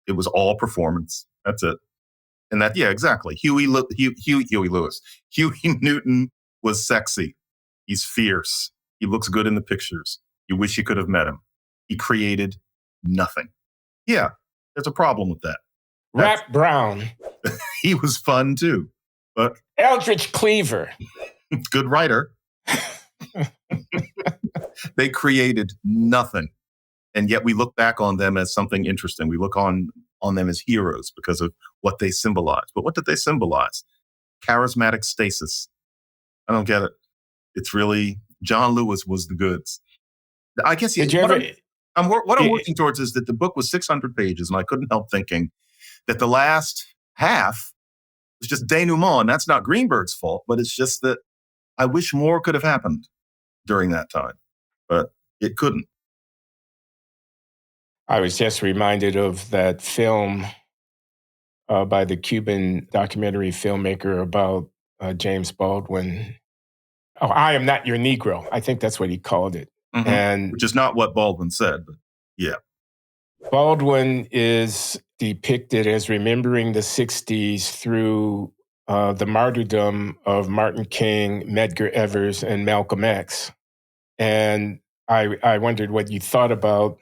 Speaker 2: It was all performance. That's it. And that, yeah, exactly. Huey Lewis. Huey Newton was sexy. He's fierce. He looks good in the pictures. You wish you could have met him. He created nothing. Yeah, there's a problem with that.
Speaker 1: Rap Brown.
Speaker 2: He was fun too. But
Speaker 1: Eldridge Cleaver.
Speaker 2: Good writer. They created nothing. And yet we look back on them as something interesting. We look on them as heroes because of what they symbolize. But what did they symbolize? Charismatic stasis. I don't get it. It's really, John Lewis was the goods. I guess what I'm working towards is that the book was 600 pages, and I couldn't help thinking that the last half was just denouement. And that's not Greenberg's fault, but it's just that I wish more could have happened during that time, but it couldn't.
Speaker 1: I was just reminded of that film by the Cuban documentary filmmaker about James Baldwin. Oh, I Am Not Your Negro. I think that's what he called it.
Speaker 2: Mm-hmm.
Speaker 1: And
Speaker 2: which is not what Baldwin said, but yeah.
Speaker 1: Baldwin is depicted as remembering the 60s through the martyrdom of Martin King, Medgar Evers, and Malcolm X. And I wondered what you thought about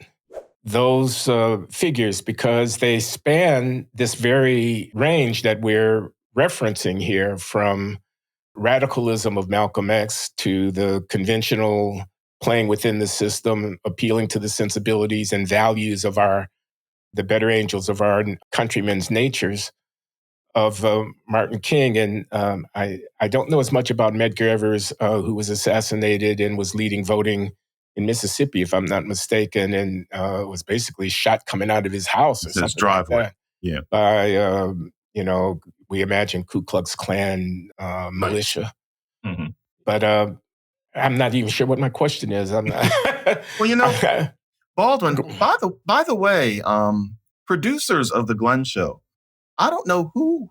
Speaker 1: those figures, because they span this very range that we're referencing here, from radicalism of Malcolm X to the conventional playing within the system, appealing to the sensibilities and values of the better angels of our countrymen's natures of Martin King. And I don't know as much about Medgar Evers, who was assassinated and was leading voting in Mississippi, if I'm not mistaken, and was basically shot coming out of his house or something
Speaker 2: his driveway.
Speaker 1: like that.
Speaker 2: Yeah.
Speaker 1: By, we imagine Ku Klux Klan militia.
Speaker 2: Mm-hmm.
Speaker 1: But I'm not even sure what my question is. I'm not
Speaker 2: well, Baldwin, by the way, producers of the Glenn Show, I don't know who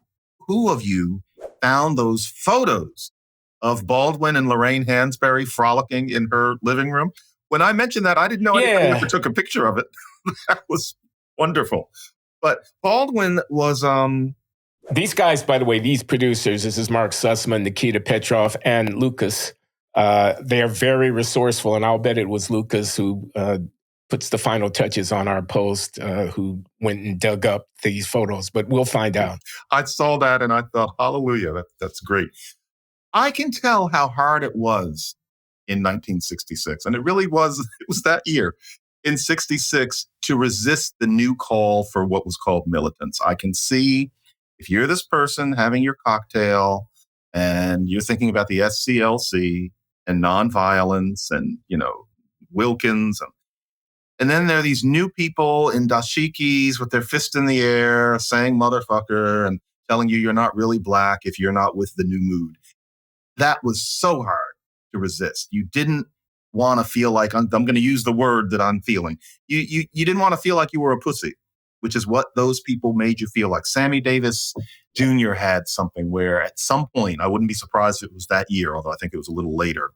Speaker 2: of you found those photos of Baldwin and Lorraine Hansberry frolicking in her living room. When I mentioned that, I didn't know anybody ever took a picture of it. That was wonderful. But Baldwin was...
Speaker 1: These guys, by the way, these producers, this is Mark Sussman, Nikita Petrov, and Lucas. They are very resourceful, and I'll bet it was Lucas who puts the final touches on our post, who went and dug up these photos, but we'll find out.
Speaker 2: I saw that and I thought, hallelujah, that's great. I can tell how hard it was in 1966, and it was that year, in 66, to resist the new call for what was called militants. I can see, if you're this person having your cocktail and you're thinking about the SCLC and nonviolence and, Wilkins, and then there are these new people in dashikis with their fist in the air saying motherfucker and telling you you're not really black if you're not with the new mood. That was so hard to resist. You didn't want to feel like, I'm going to use the word that I'm feeling. You didn't want to feel like you were a pussy, which is what those people made you feel like. Sammy Davis Jr. had something where at some point, I wouldn't be surprised if it was that year, although I think it was a little later,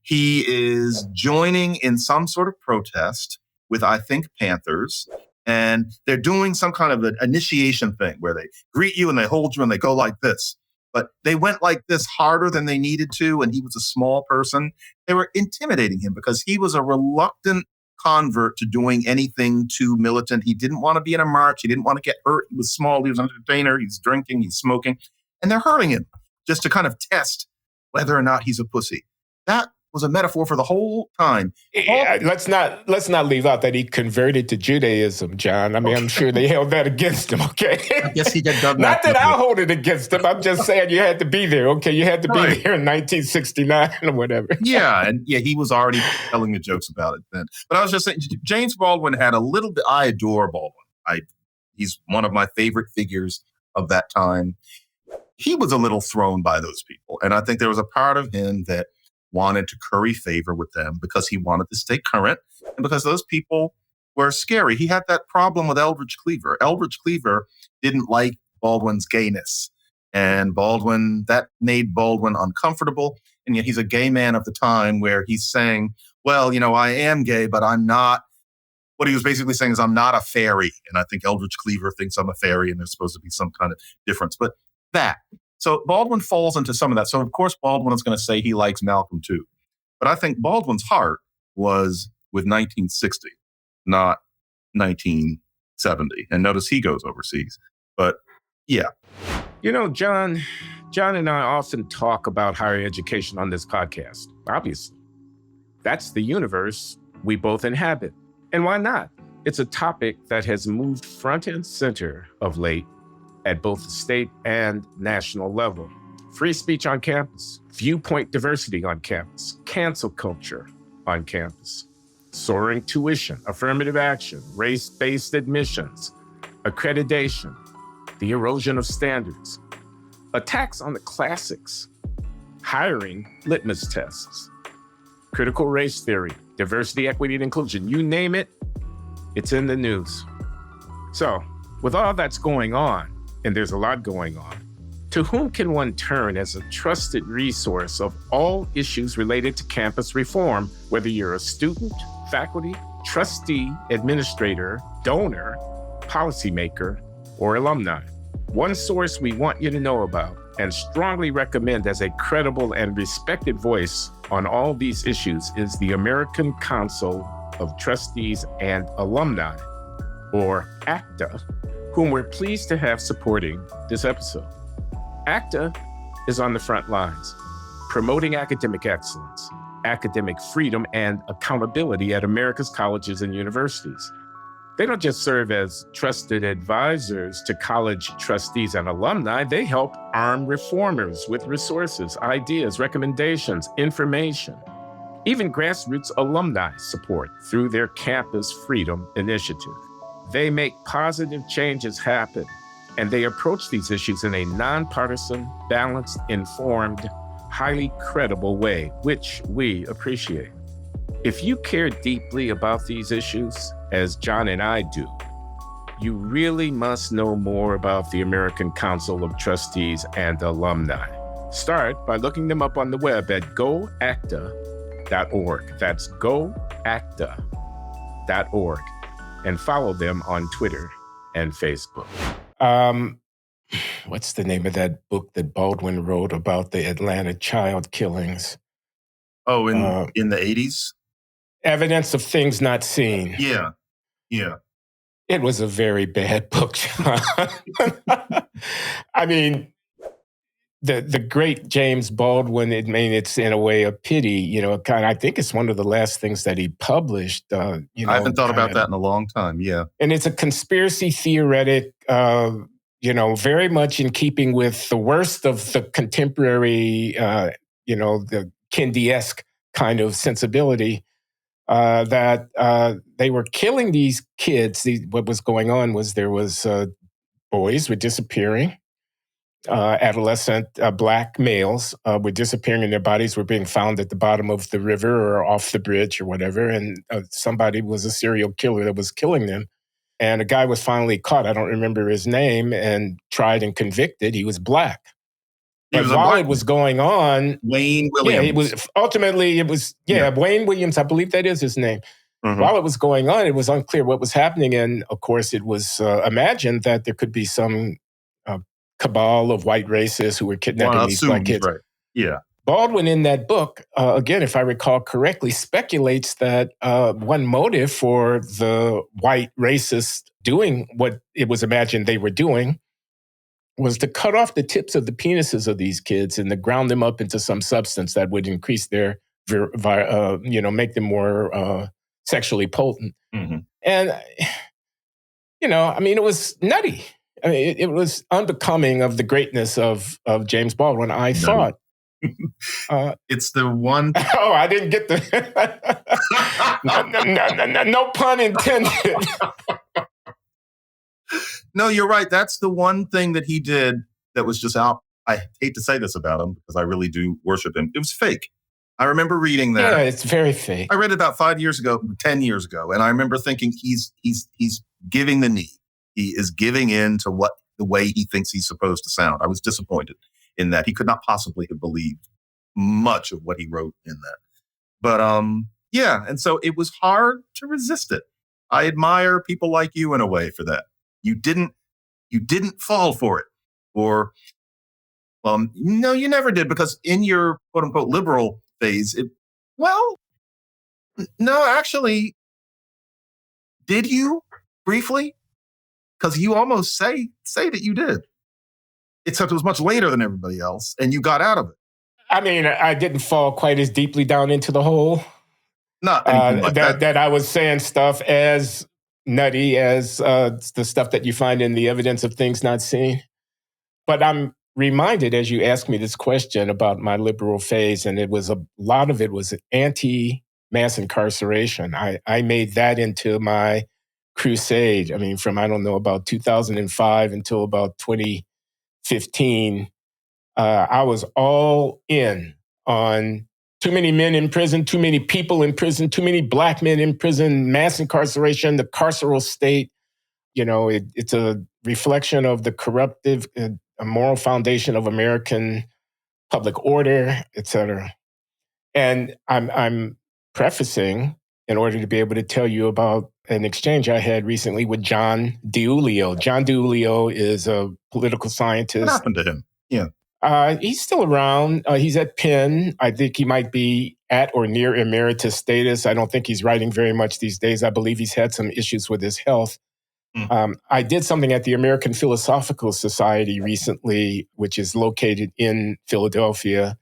Speaker 2: he is joining in some sort of protest with, I think, Panthers. And they're doing some kind of an initiation thing where they greet you and they hold you and they go like this. But they went like this harder than they needed to, and he was a small person. They were intimidating him because he was a reluctant convert to doing anything too militant. He didn't want to be in a march. He didn't want to get hurt. He was small. He was an entertainer. He's drinking. He's smoking. And they're hurting him just to kind of test whether or not he's a pussy. That was a metaphor for the whole time.
Speaker 1: Yeah, let's not leave out that he converted to Judaism, John. I mean, I'm sure they held that against him, okay?
Speaker 2: I guess he did.
Speaker 1: Not that I'll hold it against him. I'm just saying you had to be there, okay? You had to be there in 1969 or whatever.
Speaker 2: Yeah, he was already telling the jokes about it then. But I was just saying, James Baldwin had a little bit, I adore Baldwin. He's one of my favorite figures of that time. He was a little thrown by those people. And I think there was a part of him that wanted to curry favor with them because he wanted to stay current and because those people were scary. He had that problem with Eldridge Cleaver. Eldridge Cleaver didn't like Baldwin's gayness, and that made Baldwin uncomfortable. And yet he's a gay man of the time where he's saying, well, I am gay, but I'm not what he was basically saying is, I'm not a fairy. And I think Eldridge Cleaver thinks I'm a fairy and there's supposed to be some kind of difference. But that. So Baldwin falls into some of that. So of course, Baldwin is going to say he likes Malcolm too. But I think Baldwin's heart was with 1960, not 1970. And notice he goes overseas. But yeah.
Speaker 1: You know, John and I often talk about higher education on this podcast, obviously. That's the universe we both inhabit. And why not? It's a topic that has moved front and center of late at both the state and national level. Free speech on campus, viewpoint diversity on campus, cancel culture on campus, soaring tuition, affirmative action, race-based admissions, accreditation, the erosion of standards, attacks on the classics, hiring litmus tests, critical race theory, diversity, equity, and inclusion. You name it, it's in the news. So, with all that's going on, and there's a lot going on, to whom can one turn as a trusted resource of all issues related to campus reform, whether you're a student, faculty, trustee, administrator, donor, policymaker, or alumni? One source we want you to know about and strongly recommend as a credible and respected voice on all these issues is the American Council of Trustees and Alumni, or ACTA, whom we're pleased to have supporting this episode. ACTA is on the front lines, promoting academic excellence, academic freedom, and accountability at America's colleges and universities. They don't just serve as trusted advisors to college trustees and alumni, they help arm reformers with resources, ideas, recommendations, information, even grassroots alumni support through their Campus Freedom Initiative. They make positive changes happen, and they approach these issues in a nonpartisan, balanced, informed, highly credible way, which we appreciate. If you care deeply about these issues, as John and I do, you really must know more about the American Council of Trustees and Alumni. Start by looking them up on the web at goacta.org. That's goacta.org. And follow them on Twitter and Facebook. What's the name of that book that Baldwin wrote about the Atlanta child killings?
Speaker 2: Oh, in the 80s?
Speaker 1: Evidence of Things Not Seen.
Speaker 2: Yeah.
Speaker 1: It was a very bad book, John. I mean, the great James Baldwin, it's in a way a pity, I think it's one of the last things that he published. I
Speaker 2: haven't thought about that in a long time, yeah. And
Speaker 1: it's a conspiracy theoretic, very much in keeping with the worst of the contemporary, the Kendi-esque kind of sensibility. That they were killing these kids. What was going on was there was boys were disappearing. Adolescent Black males were disappearing and their bodies were being found at the bottom of the river or off the bridge or whatever. And somebody was a serial killer that was killing them. And a guy was finally caught. I don't remember his name, and tried and convicted. He was Black. But while it was going on,
Speaker 2: Wayne Williams.
Speaker 1: Yeah, Wayne Williams, I believe that is his name.
Speaker 2: Mm-hmm.
Speaker 1: While it was going on, it was unclear what was happening. And of course, it was imagined that there could be some cabal of white racists who were kidnapping these Black kids.
Speaker 2: Right. Yeah.
Speaker 1: Baldwin in that book, again, if I recall correctly, speculates that one motive for the white racists doing what it was imagined they were doing was to cut off the tips of the penises of these kids and to ground them up into some substance that would increase their, make them more sexually potent.
Speaker 2: Mm-hmm.
Speaker 1: And, it was nutty. I mean, it was unbecoming of the greatness of James Baldwin, I thought.
Speaker 2: It's the one.
Speaker 1: Oh, I didn't get the. No pun intended.
Speaker 2: No, you're right. That's the one thing that he did that was just out. I hate to say this about him because I really do worship him. It was fake. I remember reading that.
Speaker 1: Yeah, it's very fake.
Speaker 2: I read it about 10 years ago, and I remember thinking he's giving the knee. He is giving in to what the way he thinks he's supposed to sound. I was disappointed in that. He could not possibly have believed much of what he wrote in that. But and so it was hard to resist it. I admire people like you in a way for that. You didn't fall for it. Or, no, you never did, because in your quote unquote liberal phase, no, actually, did you briefly? Because you almost say that you did. Except it was much later than everybody else, and you got out of it.
Speaker 1: I mean, I didn't fall quite as deeply down into the hole.
Speaker 2: Not anything like that.
Speaker 1: That I was saying stuff as nutty as the stuff that you find in the evidence of things not seen. But I'm reminded as you ask me this question about my liberal phase, and a lot of it was anti-mass incarceration. I made that into my crusade. I mean, from, I don't know, about 2005 until about 2015, I was all in on too many men in prison, too many people in prison, too many black men in prison, mass incarceration, the carceral state. You know, it's a reflection of the corruptive, moral foundation of American public order, et cetera. And I'm prefacing in order to be able to tell you about an exchange I had recently with John DiIulio. John DiIulio is a political scientist.
Speaker 2: What happened to him? Yeah.
Speaker 1: He's still around. He's at Penn. I think he might be at or near emeritus status. I don't think he's writing very much these days. I believe he's had some issues with his health. I did something at the American Philosophical Society recently, which is located in Philadelphia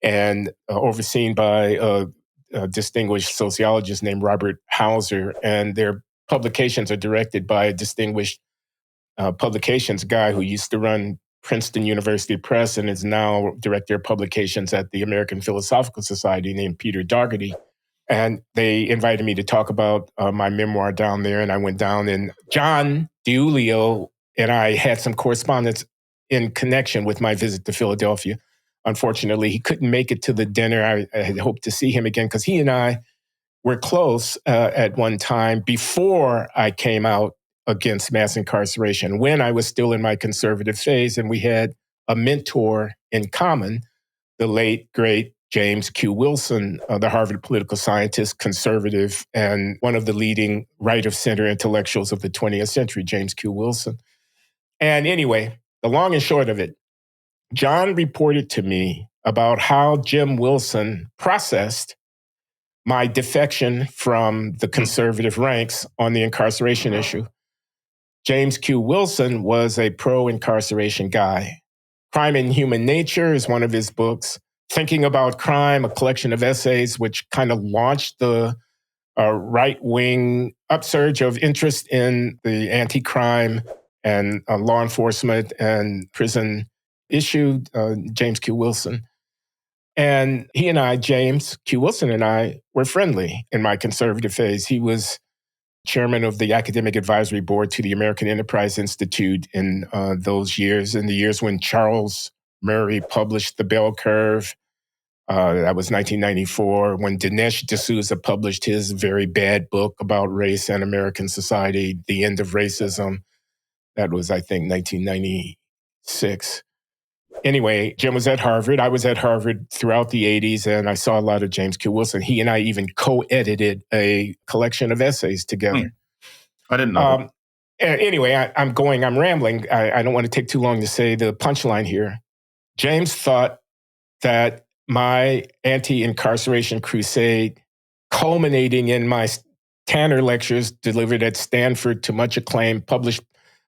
Speaker 1: and overseen by a distinguished sociologist named Robert Hauser. And their publications are directed by a distinguished publications guy who used to run Princeton University Press and is now director of publications at the American Philosophical Society, named Peter Dougherty. And they invited me to talk about my memoir down there. And I went down, and John DiIulio and I had some correspondence in connection with my visit to Philadelphia. Unfortunately, he couldn't make it to the dinner. I had hoped to see him again because he and I were close at one time before I came out against mass incarceration, when I was still in my conservative phase. And we had a mentor in common, the late, great James Q. Wilson, the Harvard political scientist, conservative, and one of the leading right-of-center intellectuals of the 20th century, James Q. Wilson. And anyway, the long and short of it, John reported to me about how Jim Wilson processed my defection from the conservative ranks on the incarceration issue. James Q. Wilson was a pro-incarceration guy. Crime and Human Nature is one of his books. Thinking About Crime, a collection of essays which kind of launched the right-wing upsurge of interest in the anti-crime and law enforcement and prison issue, James Q. Wilson. And he and I, James Q. Wilson and I, were friendly in my conservative phase. He was chairman of the academic advisory board to the American Enterprise Institute in those years, in the years when Charles Murray published The Bell Curve. That was 1994, when Dinesh D'Souza published his very bad book about race and American society, The End of Racism. That was, I think, 1996. Anyway, Jim was at Harvard. I was at Harvard throughout the 80s, and I saw a lot of James Q. Wilson. He and I even co-edited a collection of essays together.
Speaker 2: I didn't know.
Speaker 1: Anyway, I'm rambling. I don't want to take too long to say the punchline here. James thought that my anti-incarceration crusade, culminating in my Tanner lectures delivered at Stanford to much acclaim, published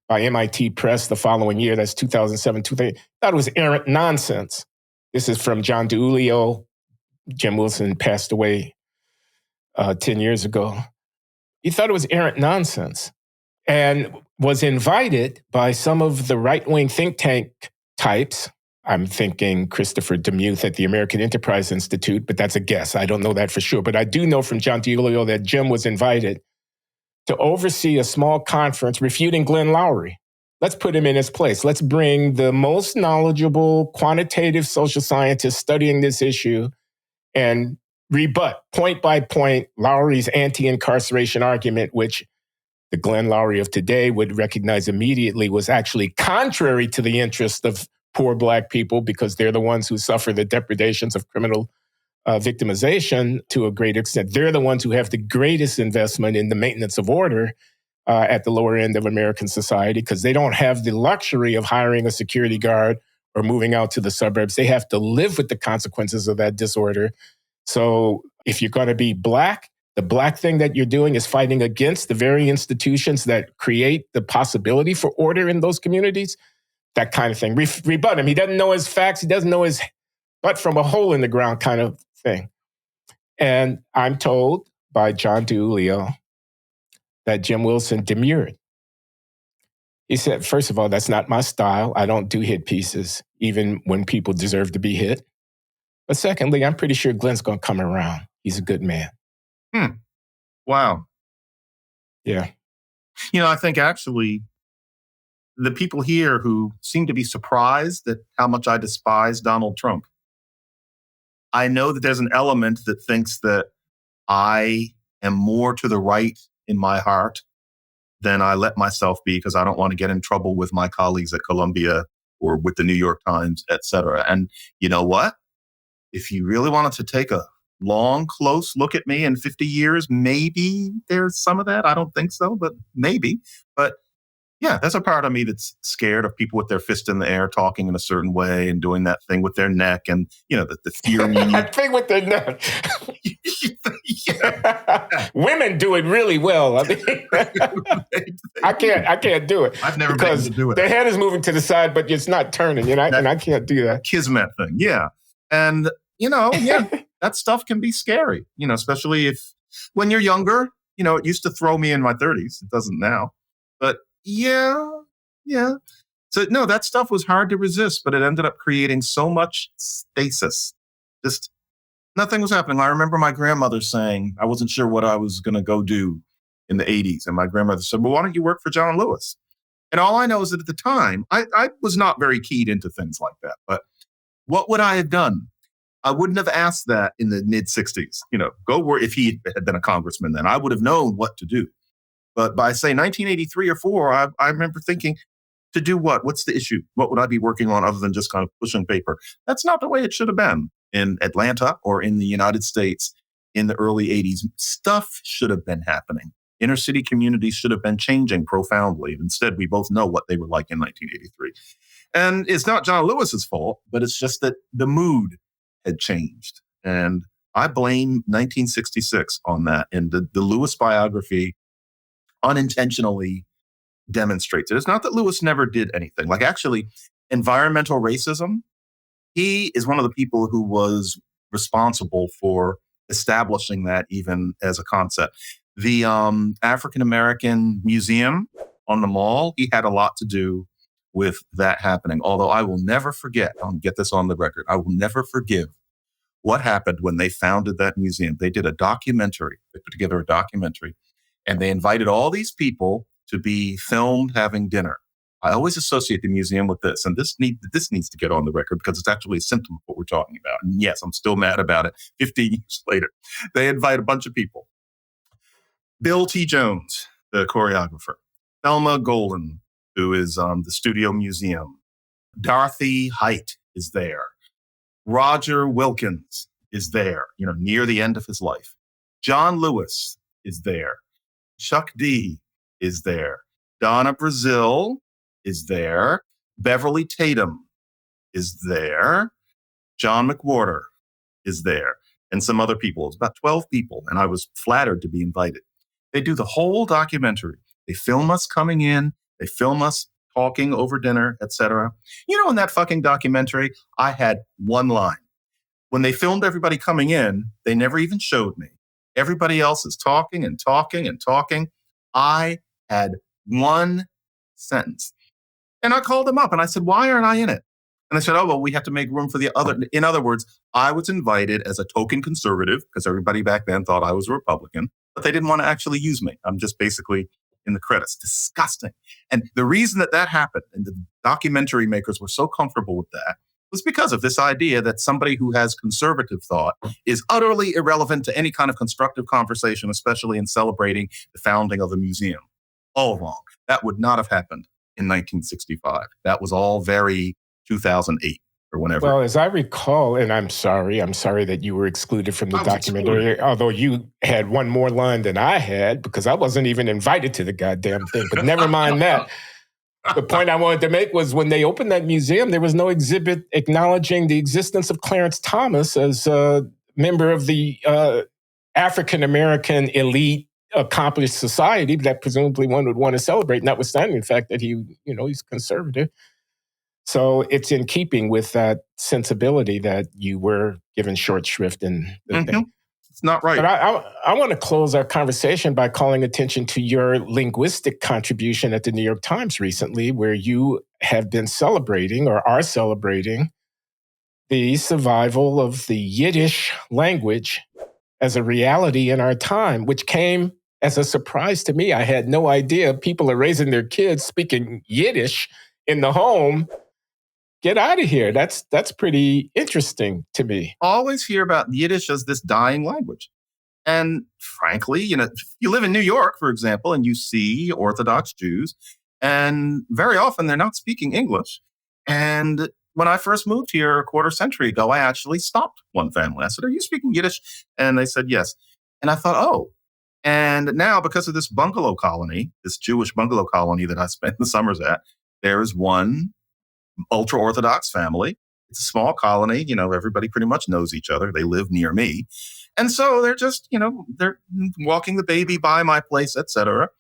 Speaker 1: by MIT Press the following year, that's 2007, 2008, thought it was errant nonsense. This is from John DiIulio. Jim Wilson passed away 10 years ago. He thought it was errant nonsense and was invited by some of the right-wing think tank types. I'm thinking Christopher Demuth at the American Enterprise Institute, but that's a guess. I don't know that for sure. But I do know from John DiIulio that Jim was invited to oversee a small conference refuting Glenn Loury. Let's put him in his place. Let's bring the most knowledgeable quantitative social scientists studying this issue and rebut point by point Loury's anti-incarceration argument, which the Glenn Loury of today would recognize immediately was actually contrary to the interest of poor Black people, because they're the ones who suffer the depredations of criminal victimization to a great extent. They're the ones who have the greatest investment in the maintenance of order at the lower end of American society, because they don't have the luxury of hiring a security guard or moving out to the suburbs. They have to live with the consequences of that disorder. So if you're going to be Black, the Black thing that you're doing is fighting against the very institutions that create the possibility for order in those communities. That kind of thing. Rebut him. He doesn't know his facts. He doesn't know his butt from a hole in the ground kind of thing. And I'm told by John DiIulio that Jim Wilson demurred. He said, first of all, that's not my style. I don't do hit pieces, even when people deserve to be hit. But secondly, I'm pretty sure Glenn's going to come around. He's a good man.
Speaker 2: Wow.
Speaker 1: Yeah.
Speaker 2: I think actually the people here who seem to be surprised at how much I despise Donald Trump, I know that there's an element that thinks that I am more to the right in my heart than I let myself be, because I don't want to get in trouble with my colleagues at Columbia or with the New York Times, et cetera. And you know what? If you really wanted to take a long, close look at me in 50 years, maybe there's some of that. I don't think so, but maybe. But yeah, there's a part of me that's scared of people with their fist in the air talking in a certain way and doing that thing with their neck, and the fear.
Speaker 1: That thing with their neck. Women do it really well. I mean, I can't do it.
Speaker 2: I've never been able to do it.
Speaker 1: Their head is moving to the side, but it's not turning, and I can't do that.
Speaker 2: Kismet thing, yeah. And that stuff can be scary. Especially when you're younger. It used to throw me in my 30s. It doesn't now, but. Yeah. So no, that stuff was hard to resist, but it ended up creating so much stasis. Just nothing was happening. I remember my grandmother saying, I wasn't sure what I was going to go do in the 80s. And my grandmother said, well, why don't you work for John Lewis? And all I know is that at the time, I was not very keyed into things like that. But what would I have done? I wouldn't have asked that in the mid 60s. Go work. If he had been a congressman then, I would have known what to do. But by, say, 1983 or 4, I remember thinking, to do what? What's the issue? What would I be working on other than just kind of pushing paper? That's not the way it should have been in Atlanta or in the United States in the early 80s. Stuff should have been happening. Inner city communities should have been changing profoundly. Instead, we both know what they were like in 1983. And it's not John Lewis's fault, but it's just that the mood had changed. And I blame 1966 on that. And the Lewis biography unintentionally demonstrates it. It's not that Lewis never did anything. Like, actually, environmental racism, he is one of the people who was responsible for establishing that even as a concept. The African-American Museum on the Mall, he had a lot to do with that happening. Although I will never forget, I'll get this on the record, I will never forgive what happened when they founded that museum. They did a documentary. They put together a documentary. And they invited all these people to be filmed having dinner. I always associate the museum with this. And this needs to get on the record because it's actually a symptom of what we're talking about. And yes, I'm still mad about it 15 years later. They invite a bunch of people. Bill T. Jones, the choreographer. Thelma Golan, who is the Studio Museum. Dorothy Height is there. Roger Wilkins is there, near the end of his life. John Lewis is there. Chuck D is there. Donna Brazil is there. Beverly Tatum is there. John McWhorter is there. And some other people. It's about 12 people. And I was flattered to be invited. They do the whole documentary. They film us coming in. They film us talking over dinner, etc. In that fucking documentary, I had one line. When they filmed everybody coming in, they never even showed me. Everybody else is talking and talking and talking. I had one sentence. And I called them up and I said, why aren't I in it? And they said, oh, well, we have to make room for the other. In other words, I was invited as a token conservative because everybody back then thought I was a Republican, but they didn't want to actually use me. I'm just basically in the credits. Disgusting. And the reason that happened, and the documentary makers were so comfortable with that, was because of this idea that somebody who has conservative thought is utterly irrelevant to any kind of constructive conversation, especially in celebrating the founding of a museum. All wrong. That would not have happened in 1965. That was all very 2008. or whenever.
Speaker 1: Well, as I recall, and I'm sorry that you were excluded from the documentary, although you had one more line than I had because I wasn't even invited to the goddamn thing, but never mind that. The point I wanted to make was when they opened that museum, there was no exhibit acknowledging the existence of Clarence Thomas as a member of the African-American elite accomplished society that presumably one would want to celebrate, notwithstanding the fact that he's conservative. So it's in keeping with that sensibility that you were given short shrift in the thing.
Speaker 2: It's not right.
Speaker 1: But I want to close our conversation by calling attention to your linguistic contribution at the New York Times recently, where you have been celebrating or are celebrating the survival of the Yiddish language as a reality in our time, which came as a surprise to me. I had no idea people are raising their kids speaking Yiddish in the home. Get out of here. That's pretty interesting to me.
Speaker 2: Always hear about Yiddish as this dying language. And frankly, you live in New York, for example, and you see Orthodox Jews, and very often they're not speaking English. And when I first moved here a quarter century ago, I actually stopped one family. I said, "Are you speaking Yiddish?" And they said, "Yes." And I thought, oh. And now, because of this bungalow colony, this Jewish bungalow colony that I spent the summers at, there is one ultra-Orthodox family. It's a small colony. Everybody pretty much knows each other. They live near me. And so they're just, they're walking the baby by my place, etc.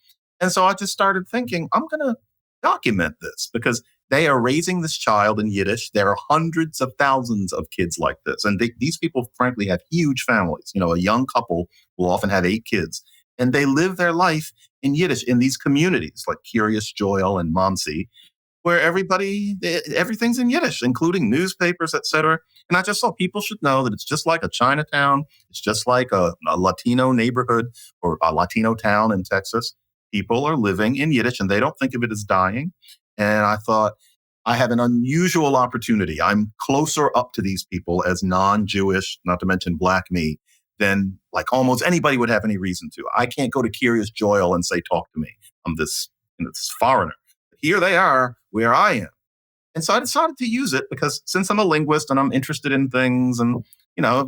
Speaker 2: And so I just started thinking, I'm going to document this because they are raising this child in Yiddish. There are hundreds of thousands of kids like this. And these people, frankly, have huge families. A young couple will often have 8 kids. And they live their life in Yiddish in these communities like Kiryas Joel and Monsey, where everything's in Yiddish, including newspapers, etc. And I just thought people should know that it's just like a Chinatown. It's just like a Latino neighborhood or a Latino town in Texas. People are living in Yiddish and they don't think of it as dying. And I thought, I have an unusual opportunity. I'm closer up to these people as non-Jewish, not to mention Black me, than like almost anybody would have any reason to. I can't go to Kiryas Joel and say, talk to me. I'm this foreigner. Here they are where I am. And so I decided to use it because since I'm a linguist and I'm interested in things and,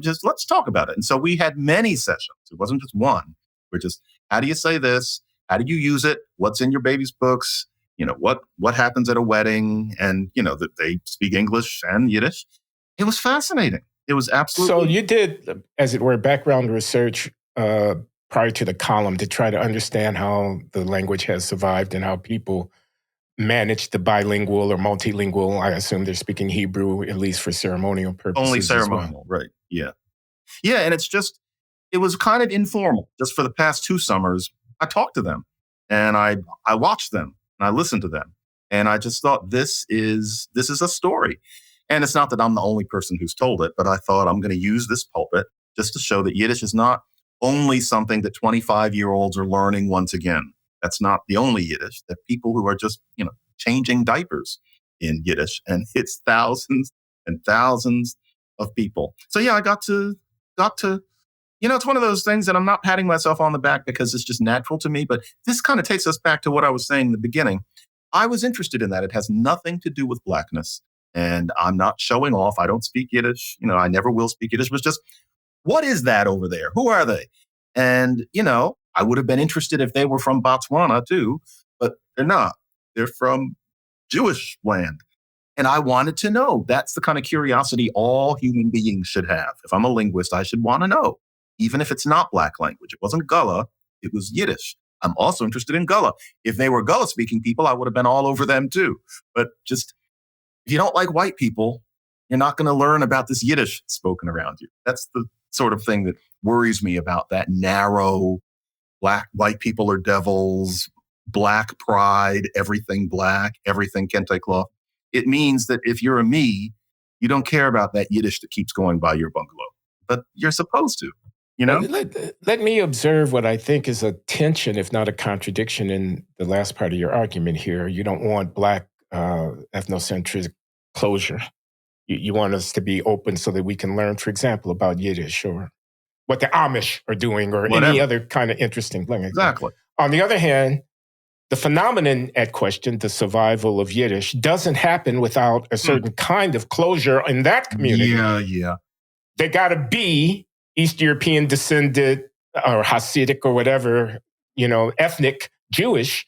Speaker 2: just let's talk about it. And so we had many sessions. It wasn't just one. We're just, how do you say this? How do you use it? What's in your baby's books? What happens at a wedding? And, that they speak English and Yiddish. It was fascinating. It was absolutely.
Speaker 1: So you did, as it were, background research prior to the column to try to understand how the language has survived and how people manage the bilingual or multilingual. I assume they're speaking Hebrew, at least for ceremonial purposes.
Speaker 2: Only ceremonial, right. Yeah. Yeah, and it was kind of informal. Just for the past 2 summers, I talked to them and I watched them and I listened to them. And I just thought this is a story. And it's not that I'm the only person who's told it, but I thought I'm going to use this pulpit just to show that Yiddish is not only something that 25-year-olds are learning once again. That's not the only Yiddish. That people who are just, changing diapers in Yiddish, and it's thousands and thousands of people. So yeah, I got to, it's one of those things that I'm not patting myself on the back because it's just natural to me. But this kind of takes us back to what I was saying in the beginning. I was interested in that. It has nothing to do with Blackness, and I'm not showing off. I don't speak Yiddish. I never will speak Yiddish. It was just, what is that over there? Who are they? And, I would have been interested if they were from Botswana too, but they're not. They're from Jewish land. And I wanted to know. That's the kind of curiosity all human beings should have. If I'm a linguist, I should want to know, even if it's not Black language. It wasn't Gullah, it was Yiddish. I'm also interested in Gullah. If they were Gullah speaking people, I would have been all over them too. But just, if you don't like white people, you're not going to learn about this Yiddish spoken around you. That's the sort of thing that worries me about that narrow, white people are devils, Black pride, everything Black, everything kente cloth. It means that if you're a me, you don't care about that Yiddish that keeps going by your bungalow. But you're supposed to,
Speaker 1: Let me observe what I think is a tension, if not a contradiction, in the last part of your argument here. You don't want Black ethnocentric closure. You want us to be open so that we can learn, for example, about Yiddish or what the Amish are doing or
Speaker 2: whatever.
Speaker 1: Any other kind of interesting thing.
Speaker 2: Exactly.
Speaker 1: On the other hand, the phenomenon at question, the survival of Yiddish, doesn't happen without a certain kind of closure in that community.
Speaker 2: Yeah.
Speaker 1: They got to be East European descended or Hasidic or whatever, ethnic Jewish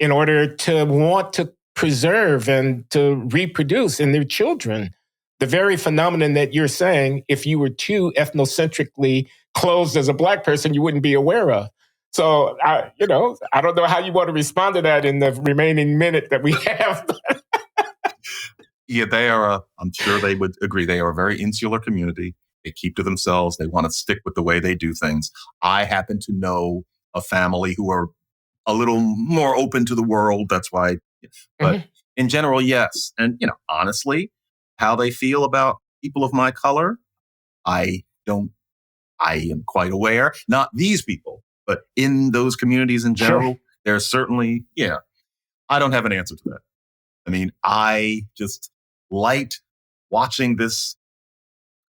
Speaker 1: in order to want to preserve and to reproduce in their children. The very phenomenon that you're saying, if you were too ethnocentrically closed as a Black person, you wouldn't be aware of. So, I don't know how you want to respond to that in the remaining minute that we have.
Speaker 2: Yeah, they are, I'm sure they would agree, they are a very insular community. They keep to themselves. They want to stick with the way they do things. I happen to know a family who are a little more open to the world. That's why, but in general, yes. And, honestly, how they feel about people of my color, I am quite aware. Not these people, but in those communities in general, there's certainly, I don't have an answer to that. I mean, I just liked watching this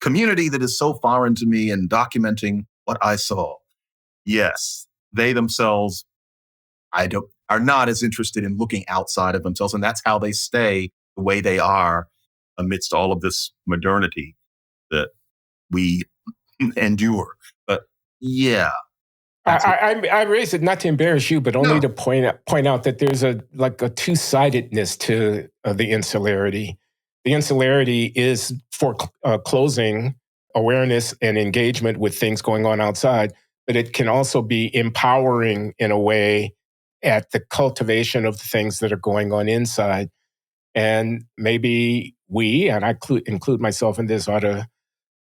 Speaker 2: community that is so foreign to me and documenting what I saw. Yes, they themselves, are not as interested in looking outside of themselves. And that's how they stay the way they are amidst all of this modernity that we endure. But yeah.
Speaker 1: I raise it not to embarrass you, but only to point out that there's a two-sidedness to the insularity. The insularity is for closing awareness and engagement with things going on outside, but it can also be empowering in a way at the cultivation of the things that are going on inside. And maybe we, and I include myself in this, ought to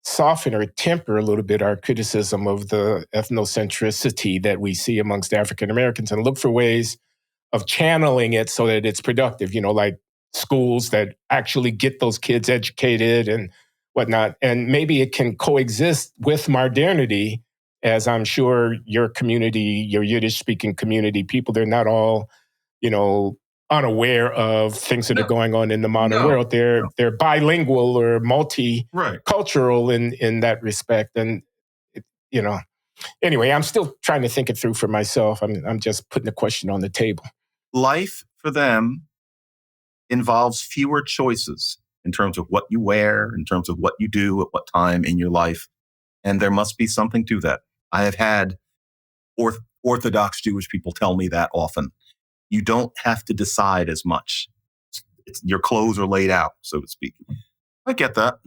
Speaker 1: soften or temper a little bit our criticism of the ethnocentricity that we see amongst African Americans and look for ways of channeling it so that it's productive, like schools that actually get those kids educated and whatnot. And maybe it can coexist with modernity, as I'm sure your community, your Yiddish-speaking community, people, they're not all, unaware of things that are going on in the modern world. They're bilingual or multicultural in that respect. And, anyway, I'm still trying to think it through for myself. I'm just putting the question on the table.
Speaker 2: Life for them involves fewer choices in terms of what you wear, in terms of what you do at what time in your life. And there must be something to that. I have had Orthodox Jewish people tell me that often. You don't have to decide as much. Your clothes are laid out, so to speak. I get that.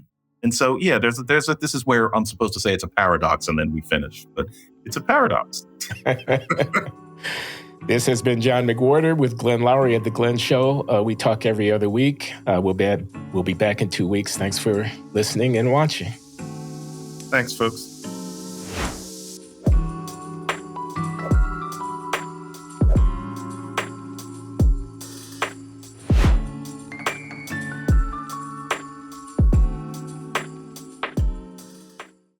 Speaker 2: And so, yeah, this is where I'm supposed to say it's a paradox and then we finish, but it's a paradox.
Speaker 1: This has been John McWhorter with Glenn Loury at The Glenn Show. We talk every other week. We'll be back in 2 weeks. Thanks for listening and watching.
Speaker 2: Thanks, folks.